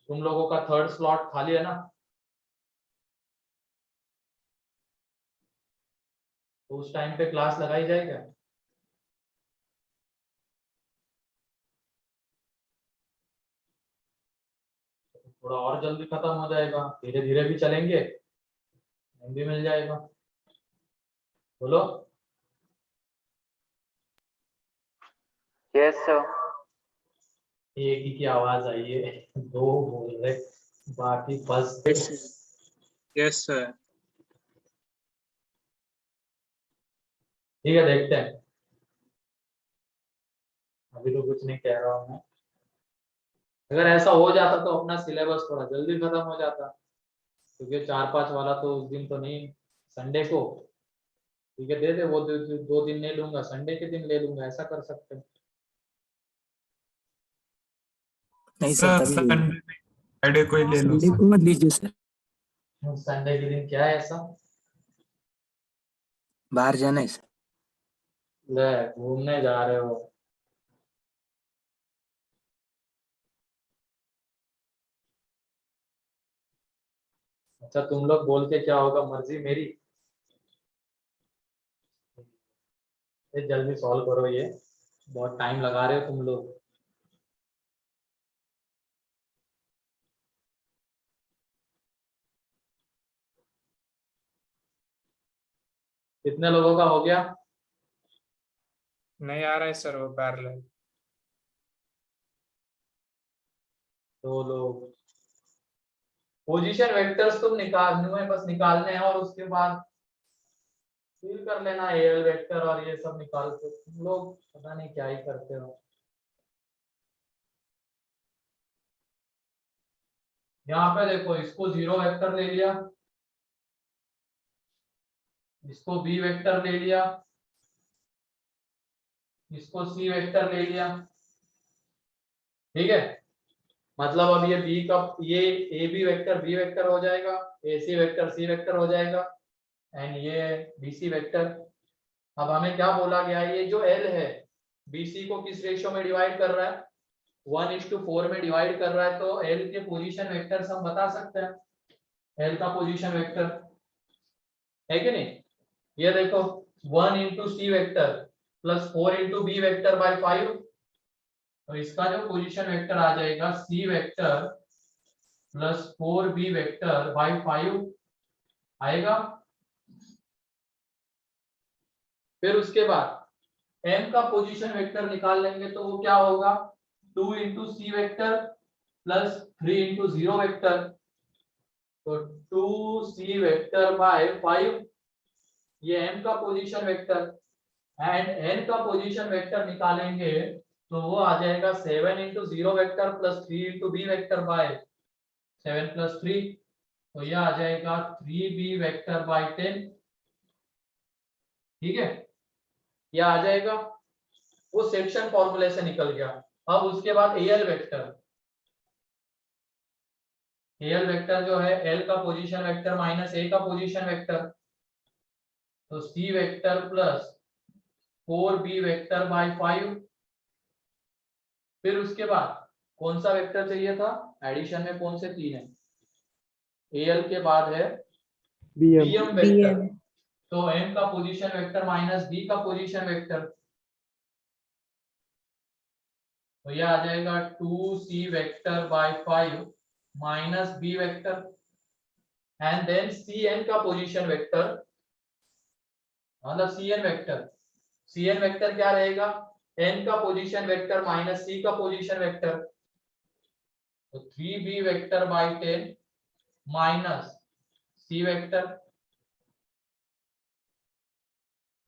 तुम लोगों का थर्ड स्लॉट खाली है ना, तो उस टाइम पे क्लास लगाई जाएगा। थोड़ा और जल्दी खत्म हो जाएगा, धीरे धीरे भी चलेंगे, टाइम भी मिल जाएगा, बोलो। Yes sir. एक ही की आवाज आई है, दो बोल रहे, बाकी फर्स्ट। Yes sir. ठीक है, देखते हैं, अभी तो कुछ नहीं कह रहा हूँ मैं। अगर ऐसा हो जाता तो अपना सिलेबस थोड़ा जल्दी खत्म हो जाता, क्योंकि 4-5 वाला तो उस दिन तो नहीं, संडे को, ठीक है दे दे, वो 2 दिन नहीं लूंगा, संडे के दिन ले लूंगा, ऐसा कर सकते हैं। नहीं सर, सर तभी संडे फ्राइडे को ही ले लो संडे सर। को मत लीजिए सर, संडे के दिन क्या है ऐसा? बाहर जाना है सर। ले, घूमने जा रहे हो? अच्छा, तुम लोग बोल के क्या होगा, मर्जी मेरी। ये जल्दी सॉल्व करो, ये बहुत टाइम लगा रहे हो तुम लोग। कितने लोगों का हो गया? नहीं आ रहा है सर वो पैरेलल। 2 लोग। पोजीशन वेक्टर्स तुम निकालने में बस निकालने हैं, और उसके बाद फिल कर लेना एल वेक्टर और ये सब निकाल के, तुम लोग पता नहीं क्या ही करते हो। यहाँ पे देखो, इसको 0 वेक्टर ले लिया, इसको बी वेक्टर ले लिया, इसको सी वेक्टर ले लिया, ठीक है। मतलब अब ये बी का, ये A B vector B vector हो जाएगा, ए सी वेक्टर सी वेक्टर हो जाएगा, एंड ये बी सी वेक्टर। अब हमें क्या बोला गया है, ये जो एल है बी सी को किस रेशियो में डिवाइड कर रहा है, 1:4 में डिवाइड कर रहा है, तो एल के पोजीशन वेक्टर्स हम बता सकते हैं, एल का पोजीशन वेक्टर है कि नहीं। ये देखो 1 into C vector plus 4 into B vector by 5, तो इसका जो पोजीशन वेक्टर आ जाएगा C vector plus 4b vector by 5 आएगा। फिर उसके बाद m का पोजीशन वेक्टर निकाल लेंगे, तो वो क्या होगा, 2 into C vector plus 3 into 0 vector, तो 2c वेक्टर बाय 5, ये m का पोजीशन वेक्टर, एंड n का पोजीशन वेक्टर निकालेंगे तो वो आ जाएगा 7 into 0 vector plus 3 into B vector by 7 plus 3, तो यह आ जाएगा 3b वेक्टर बाय 10, ठीक है, यह आ जाएगा, वो सेक्शन फॉर्मूले से निकल गया। अब उसके बाद एल वेक्टर, एल वेक्टर जो है एल का पोजीशन वेक्टर माइनस ए का पोजीशन वेक्टर, तो C vector plus 4b vector by 5। फिर उसके बाद कौन सा वेक्टर चाहिए था, एडिशन में कौन से 3 है, एल के बाद है bm वेक्टर, तो m का पोजीशन वेक्टर माइनस b का पोजीशन वेक्टर, तो ये आ जाएगा 2c vector by 5 minus b vector and then cn का पोजीशन वेक्टर, मतलब cn वेक्टर क्या रहेगा, n का पोजीशन वेक्टर माइनस c का पोजीशन वेक्टर, तो 3b vector by 10 minus c vector.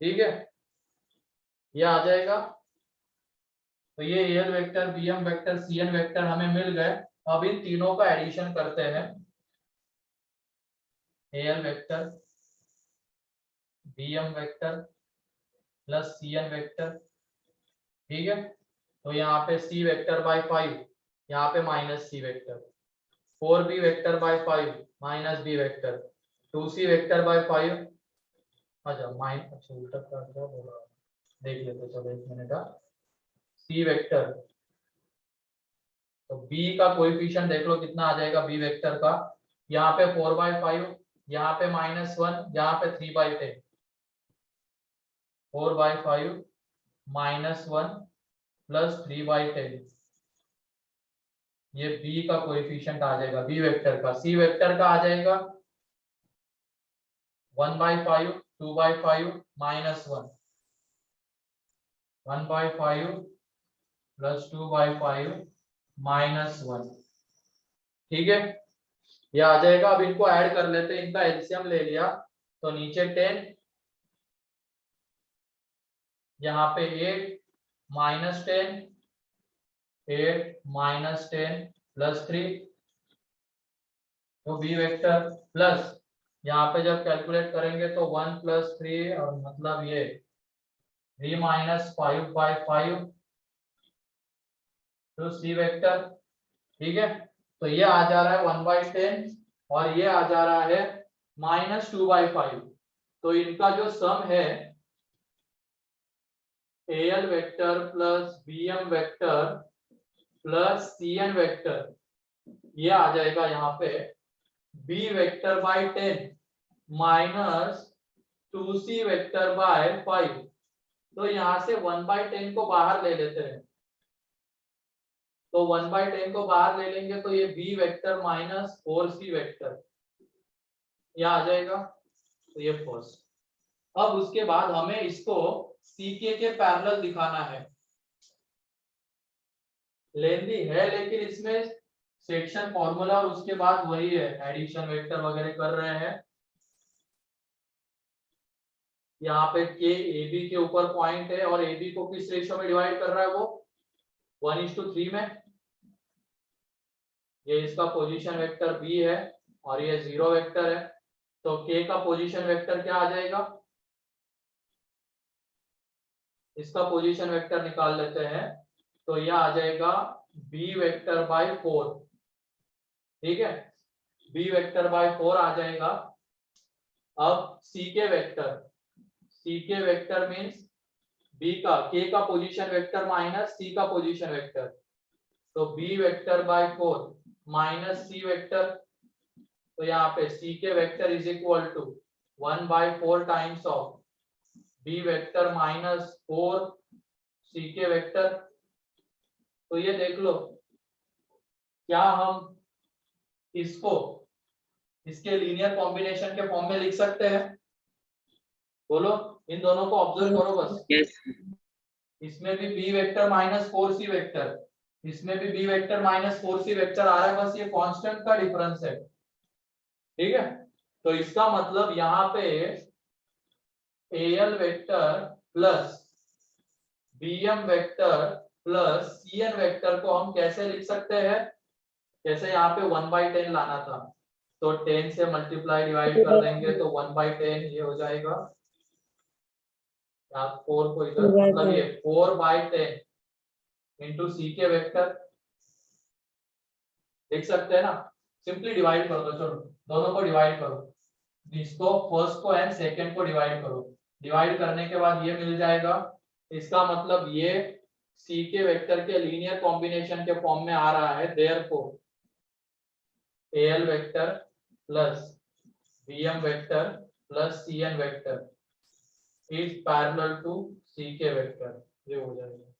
ठीक है, ये आ जाएगा। तो ये al vector, bm vector, cn vector हमें मिल गए। अब इन तीनों का एडिशन करते हैं, al vector, bm vector plus cn vector. ठीक है, तो यहाँ पे c वेक्टर बाय 5, यहाँ पे minus c vector, 4b vector by 5 minus b vector, 2c vector by 5, अच्छा उल्टा क्या बोला, देख लेते चलो एक मिनट का। c वेक्टर, तो b का कोएफिशिएंट देख लो कितना आ जाएगा b वेक्टर का, यहाँ पे 4/5, यहाँ पे -1, यहाँ पे 3/10, 4/5 -1 प्लस 3/10, ये b का कोएफिशिएंट आ जाएगा b वेक्टर का। c वेक्टर का आ जाएगा 1/5, 2/5 -1, 1/5 प्लस 2/5 -1। ठीक है, ये आ जाएगा। अब इनको ऐड कर लेते हैं, इनका एलसीएम ले लिया तो नीचे 10, यहाँ पे 8 -10, 8 -10 प्लस 3, तो बी वेक्टर प्लस यहाँ पे जब कैलकुलेट करेंगे तो 1 + 3 और मतलब ये 3 - 5/5 तो सी वेक्टर। ठीक है, तो ये आ जा रहा है 1/10 और ये आ जा रहा है -2/5। तो इनका जो सम है al vector plus bm vector plus cn vector, ये आ जाएगा यहाँ पे b vector by 10 minus 2c vector by 5। तो यहाँ से 1/10 को बाहर ले लेते हैं, तो 1/10 को बाहर ले लेंगे तो ये b vector minus 4c vector, यह आ जाएगा। तो ये फर्स्ट। अब उसके बाद हमें इसको ck के पैरेलल दिखाना है। लेंदी है लेकिन इसमें सेक्शन फॉर्मूला और उसके बाद वही है, एडिशन वेक्टर वगैरह कर रहे हैं। यहाँ पे k ab के ऊपर पॉइंट है और ab को किस रेशियो में डिवाइड कर रहा है, वो 1:3 में। ये इसका पोजीशन वेक्टर b है और ये 0 वेक्टर है, तो k का पोजीशन वेक्टर क्या आ जाएगा, इसका पोजीशन वेक्टर निकाल लेते हैं। तो यह आ जाएगा b वेक्टर बाय 4। ठीक है, b वेक्टर बाय 4 आ जाएगा। अब ck वेक्टर मींस b का k का पोजीशन वेक्टर माइनस c का पोजीशन वेक्टर, तो b vector by 4 minus c vector, तो यहाँ पे ck vector is equal to 1/4 times of b vector minus 4 ck vector. तो ये देख लो, क्या हम इसको इसके लीनियर कॉम्बिनेशन के फॉर्म में लिख सकते हैं, बोलो। इन दोनों को ऑब्जर्व करो बस। इसमें भी b vector minus 4c vector, इसमें भी b vector minus 4c vector आ रहा है, बस ये कांस्टेंट का डिफरेंस है। ठीक है, तो इसका मतलब यहाँ पे al vector plus bm vector plus cn vector को हम कैसे लिख सकते हैं, जैसे यहाँ पे 1/10 लाना था, तो 10 से मल्टीप्लाई डिवाइड कर देंगे तो 1/10 ये हो जाएगा। आप 4 को इधर मतलब ये 4/10 इंटू ck वेक्टर लिख सकते हैं ना। सिंपली डिवाइड कर दो, चलो दोनों को डिवाइड करो, इसको फर्स्ट को एंड सेकंड को डिवाइड करो। डिवाइड करने के बाद ये मिल जाएगा, इसका मतलब ये ck वेक्टर के लीनियर कॉम्बिनेशन के फॉर्म में आ रहा है। Therefore al vector plus bm vector plus C N vector is parallel to C K vector, ये हो जाएगा।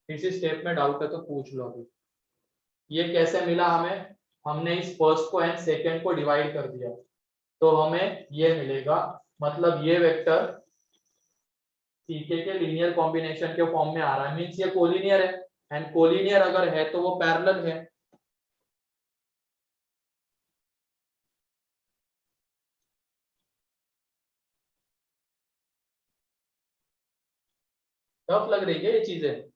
इसी स्टेप में डाउट है तो पूछ लो अभी। ये कैसे मिला हमें, हमने इस फर्स्ट को एंड सेकेंड को डिवाइड कर दिया तो हमें ये मिलेगा, मतलब ये वेक्टर सीके के लीनियर कॉम्बिनेशन के फॉर्म में आ रहा है, मींस ये कोलिनियर है, एंड कोलिनियर अगर है तो वो पैरेलल है। टफ लग रही है ये चीजें?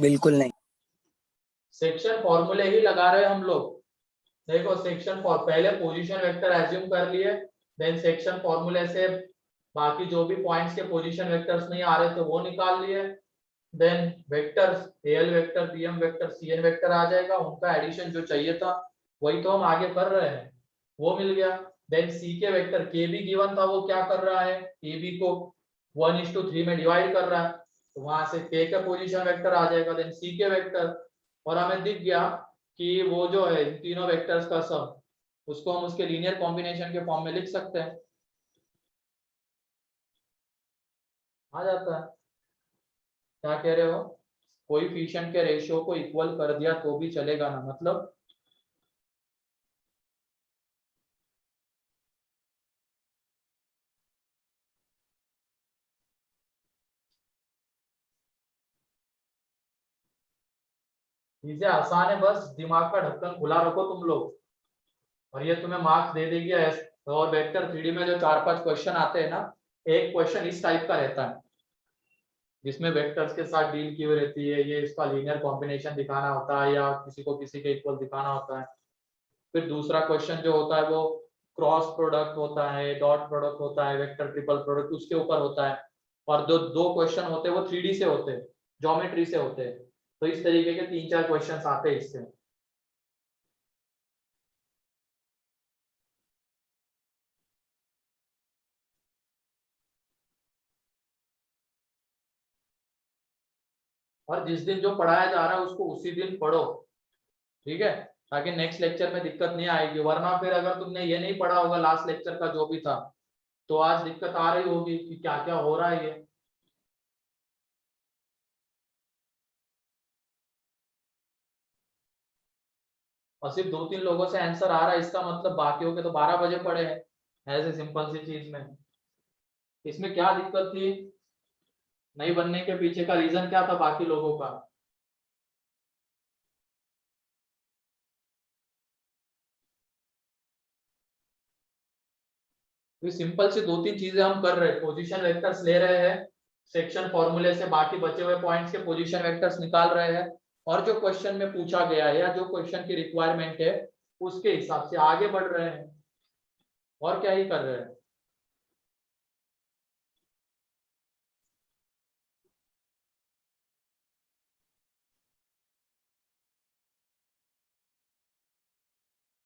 बिल्कुल नहीं। सेक्शन फॉर्मूले ही लगा रहे हैं हम लोग। देखो सेक्शन फॉर पहले पोजीशन वेक्टर एज्यूम कर लिए, देन सेक्शन फॉर्मूले से बाकी जो भी पॉइंट्स के पोजीशन वेक्टर्स नहीं आ रहे थे वो निकाल लिए, then vectors L vector BM vector CN vector आ जाएगा, उनका एडिशन जो चाहिए था वही तो हम आगे कर रहे हैं, वो मिल गया। देन सी के वेक्टर के भी गिवन था, वो क्या कर रहा है, ए बी को 1:3 में डिवाइड कर रहा है, तो वहां से के का पोजीशन वेक्टर आ जाएगा, देन सी के वेक्टर, और हमें दिख गया कि वो जो है इन तीनों वेक्टर्स का सम, उसको हम उसके लीनियर कॉम्बिनेशन के फॉर्म में लिख सकते हैं, आ जाता है। क्या कह रहे हो, कोएफिशिएंट के रेशियो को इक्वल कर दिया तो भी चलेगा ना, मतलब चीजें आसान है, बस दिमाग का ढक्कन खुला रखो तुम लोग और ये तुम्हें मार्क्स दे देगी। और वेक्टर थ्री में जो 4-5 क्वेश्चन आते हैं ना, एक क्वेश्चन इस टाइप का रहता है जिसमें वेक्टर्स के साथ डील की हुई रहती है, ये इसका लीनियर कॉम्बिनेशन दिखाना होता है या किसी को किसी के इक्वल दिखाना होता है। फिर दूसरा क्वेश्चन जो होता है वो क्रॉस प्रोडक्ट होता है, डॉट प्रोडक्ट होता है, वेक्टर ट्रिपल प्रोडक्ट उसके ऊपर होता है, और जो दो क्वेश्चन होते हैं वो 3D से होते हैं, ज्योमेट्री से होते हैं। तो इस तरीके के 3-4 क्वेश्चन आते हैं इससे। और जिस दिन जो पढ़ाया जा रहा है उसको उसी दिन पढ़ो, ठीक है, ताकि नेक्स्ट लेक्चर में दिक्कत नहीं आएगी। वरना फिर अगर तुमने ये नहीं पढ़ा होगा लास्ट लेक्चर का जो भी था, तो आज दिक्कत आ रही होगी कि क्या क्या हो रहा है ये। और सिर्फ 2-3 लोगों से आंसर आ रहा है इसका मतलब बाकियों के तो 12 बजे पड़े हैं, ऐसे सिंपल सी चीज में। इसमें क्या दिक्कत थी, नहीं बनने के पीछे का रीजन क्या था बाकी लोगों का? तो सिंपल से 2-3 चीजें हम कर रहे हैं, पोजीशन वेक्टर्स ले रहे हैं, सेक्शन फॉर्मूले से बाकी बचे हुए पॉइंट्स के पोजीशन वेक्टर्स निकाल रहे हैं, और जो क्वेश्चन में पूछा गया है या जो क्वेश्चन की रिक्वायरमेंट है उसके हिसाब से आगे बढ़ रहे हैं, और क्या ही कर रहे हैं।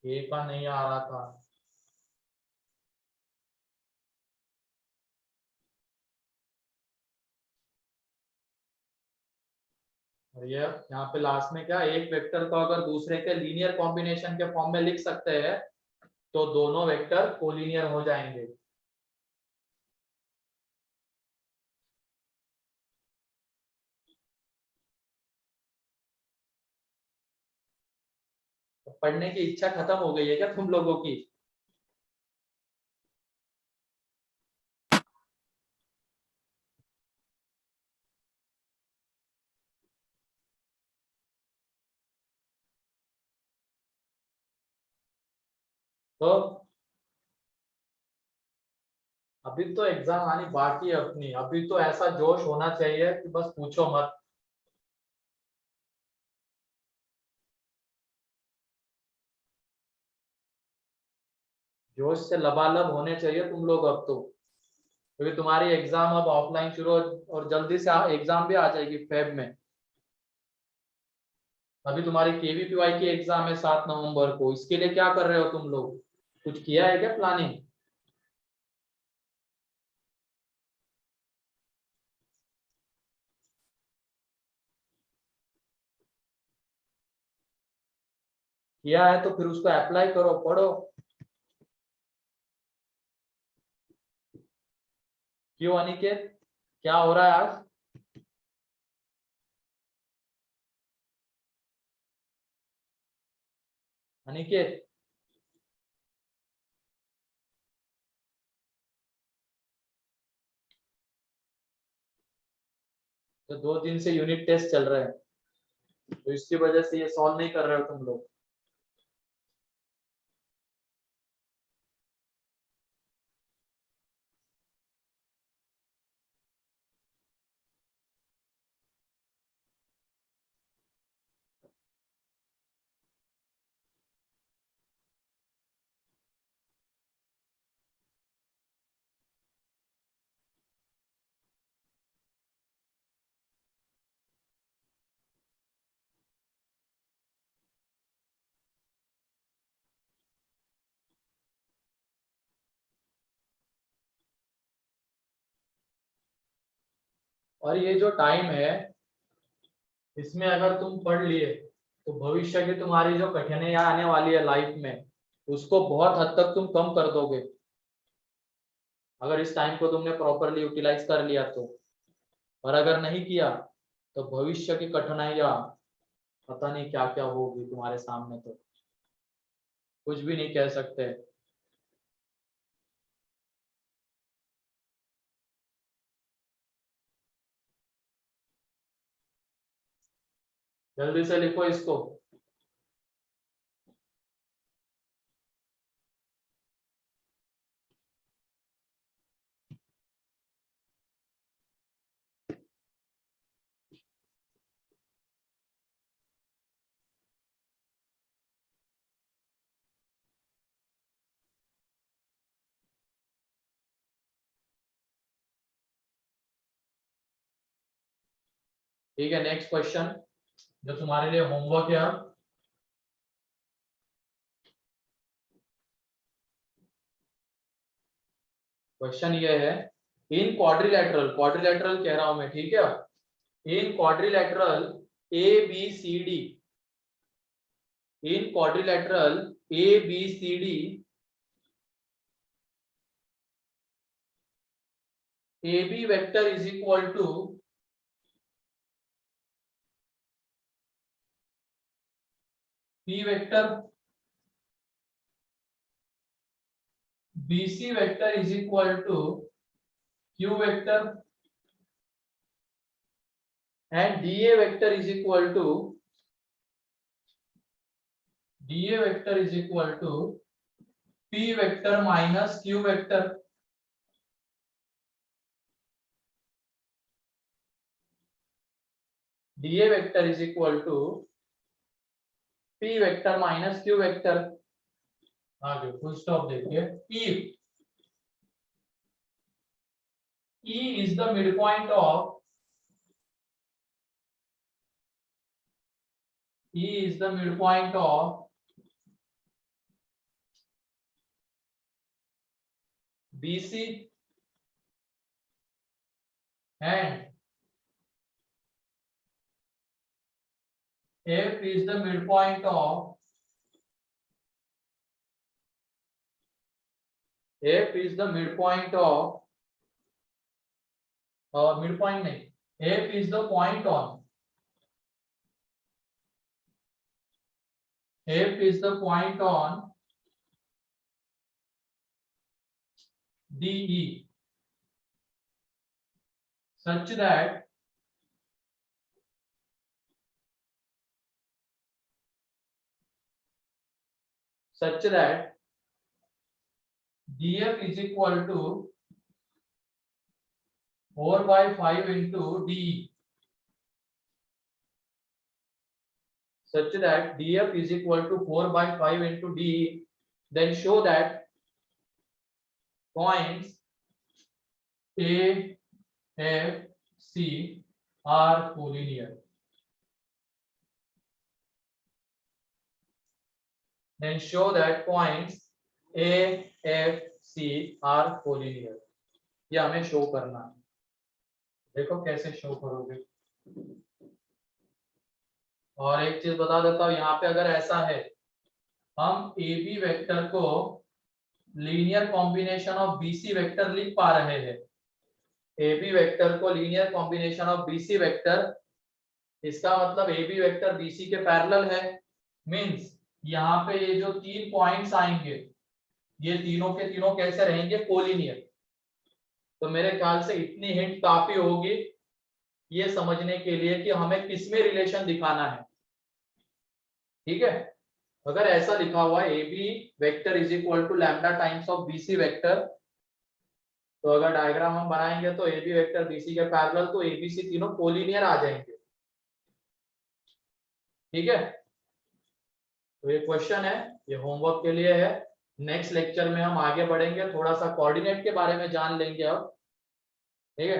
ए का नहीं आ रहा था, और ये यहाँ पे लास्ट में क्या, एक वेक्टर को अगर दूसरे के लीनियर कॉम्बिनेशन के फॉर्म में लिख सकते हैं तो दोनों वेक्टर कोलिनियर हो जाएंगे। तो पढ़ने की इच्छा खत्म हो गई है क्या तुम लोगों की? तो अभी तो एग्जाम आनी बाकी है अपनी, अभी तो ऐसा जोश होना चाहिए कि बस पूछो मत। जोश से लबालब होने चाहिए तुम लोग अब तो, क्योंकि तुम्हारी एग्जाम अब ऑफलाइन शुरू और जल्दी से एग्जाम भी आ जाएगी फेब में। अभी तुम्हारी केवीपीवाई की एग्जाम है 7 नवंबर को, इसके लिए क्या कर रहे हो तुम लोग, कुछ किया है क्या प्लानिंग? किया है तो फिर उसको अप्लाई करो, पढ़ो। क्यों अनिकेत, क्या हो रहा है आज? अनिकेत, तो 2 दिन से यूनिट टेस्ट चल रहे हैं, तो इसकी वजह से ये सॉल्व नहीं कर रहे हो तुम लोग। और ये जो टाइम है, इसमें अगर तुम पढ़ लिए तो भविष्य की तुम्हारी जो कठिनाइयां आने वाली है लाइफ में, उसको बहुत हद तक तुम कम कर दोगे, अगर इस टाइम को तुमने प्रॉपरली यूटिलाइज कर लिया तो। और अगर नहीं किया तो भविष्य की कठिनाइयां पता नहीं क्या क्या होगी तुम्हारे सामने, तो कुछ भी नहीं कह सकते। जल्दी से लिखो इसको। ठीक है, नेक्स्ट क्वेश्चन जो तुम्हारे लिए होमवर्क है अब। क्वेश्चन ये है, इन क्वाड्रिलेटरल, क्वाड्रिलेटरल कह रहा हूं मैं, ठीक है, in quadrilateral A B C D, in quadrilateral A B C D, A B vector is equal to P vector, BC vector is equal to Q vector, and DA vector is equal to, DA vector is equal to P vector minus Q vector. DA vector is equal to P vector minus Q vector. आगे full stop देखिए। If E is the midpoint of, E is the midpoint of BC and F is the midpoint of, F is the midpoint of, midpoint नहीं, F is the point on, F is the point on DE such that DF is equal to 4/5 into DE, such that DF is equal to 4/5 into DE, then show that points A, F, C are collinear. Then show that points A, F, C are collinear. ये हमें show करना है, देखो कैसे show करोगे। और एक चीज बता देता हूँ, यहाँ पे अगर ऐसा है हम ए बी वेक्टर को linear combination of BC vector लिख पा रहे हैं। ए बी वेक्टर को linear combination of BC vector, इसका मतलब ए बी वेक्टर बीसी के पैरेलल है। मींस यहाँ पे ये जो 3 पॉइंट्स आएंगे ये तीनों के तीनों कैसे रहेंगे, कोलिनियर। तो मेरे ख्याल से इतनी हिंट काफी होगी ये समझने के लिए कि हमें किसमें रिलेशन दिखाना है। ठीक है, अगर ऐसा लिखा हुआ है A B vector is equal to lambda times of BC vector, तो अगर डायग्राम हम बनाएंगे तो ए बी वेक्टर बीसी के पैरेलल, तो ए बी सी तीनों कोलिनियर आ जाएंगे। ठीक है, तो ये क्वेश्चन है, ये होमवर्क के लिए है। नेक्स्ट लेक्चर में हम आगे बढ़ेंगे, थोड़ा सा कोऑर्डिनेट के बारे में जान लेंगे अब। ठीक है,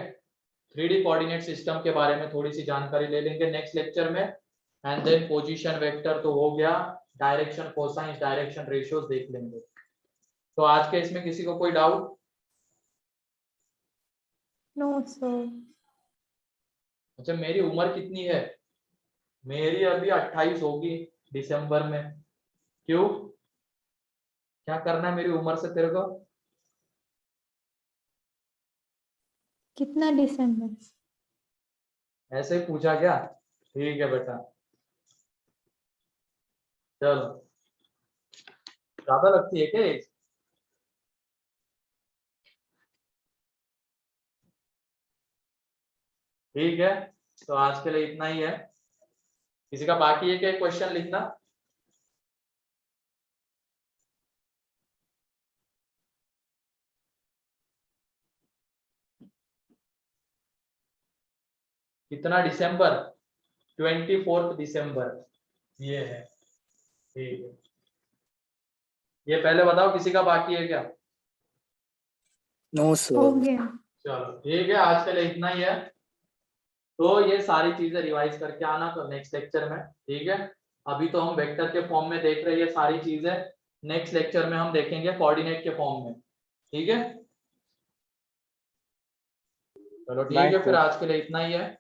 3D कोऑर्डिनेट सिस्टम के बारे में थोड़ी सी जानकारी ले लेंगे नेक्स्ट लेक्चर में। एंड देन पोजीशन वेक्टर तो हो गया, डायरेक्शन कोसाइन डायरेक्शन रेशियोज देख लेंगे। तो आज के इसमें किसी को कोई डाउट? No sir. अच्छा, मेरी उम्र कितनी है? मेरी अभी 28 होगी दिसंबर में। क्यों, क्या करना है मेरी उम्र से तेरे को? कितना दिसंबर? ऐसे ही पूछा क्या? ठीक है बेटा, चलो। ज्यादा लगती है क्या एज? ठीक है, तो आज के लिए इतना ही है। किसी का बाकी है क्या क्वेश्चन लिखना? कितना दिसंबर? 24 दिसंबर ये है। ठीक है, ये पहले बताओ किसी का बाकी है क्या? नो हो सर। गया। चलो ठीक है, आज के लिए इतना ही है। तो ये सारी चीजें रिवाइज करके आना तो नेक्स्ट लेक्चर में। ठीक है, अभी तो हम वेक्टर के फॉर्म में देख रहे हैं ये सारी चीजें, नेक्स्ट लेक्चर में हम देखेंगे कोऑर्डिनेट के फॉर्म में। ठीक है, चलो ठीक है, फिर आज के लिए इतना ही है।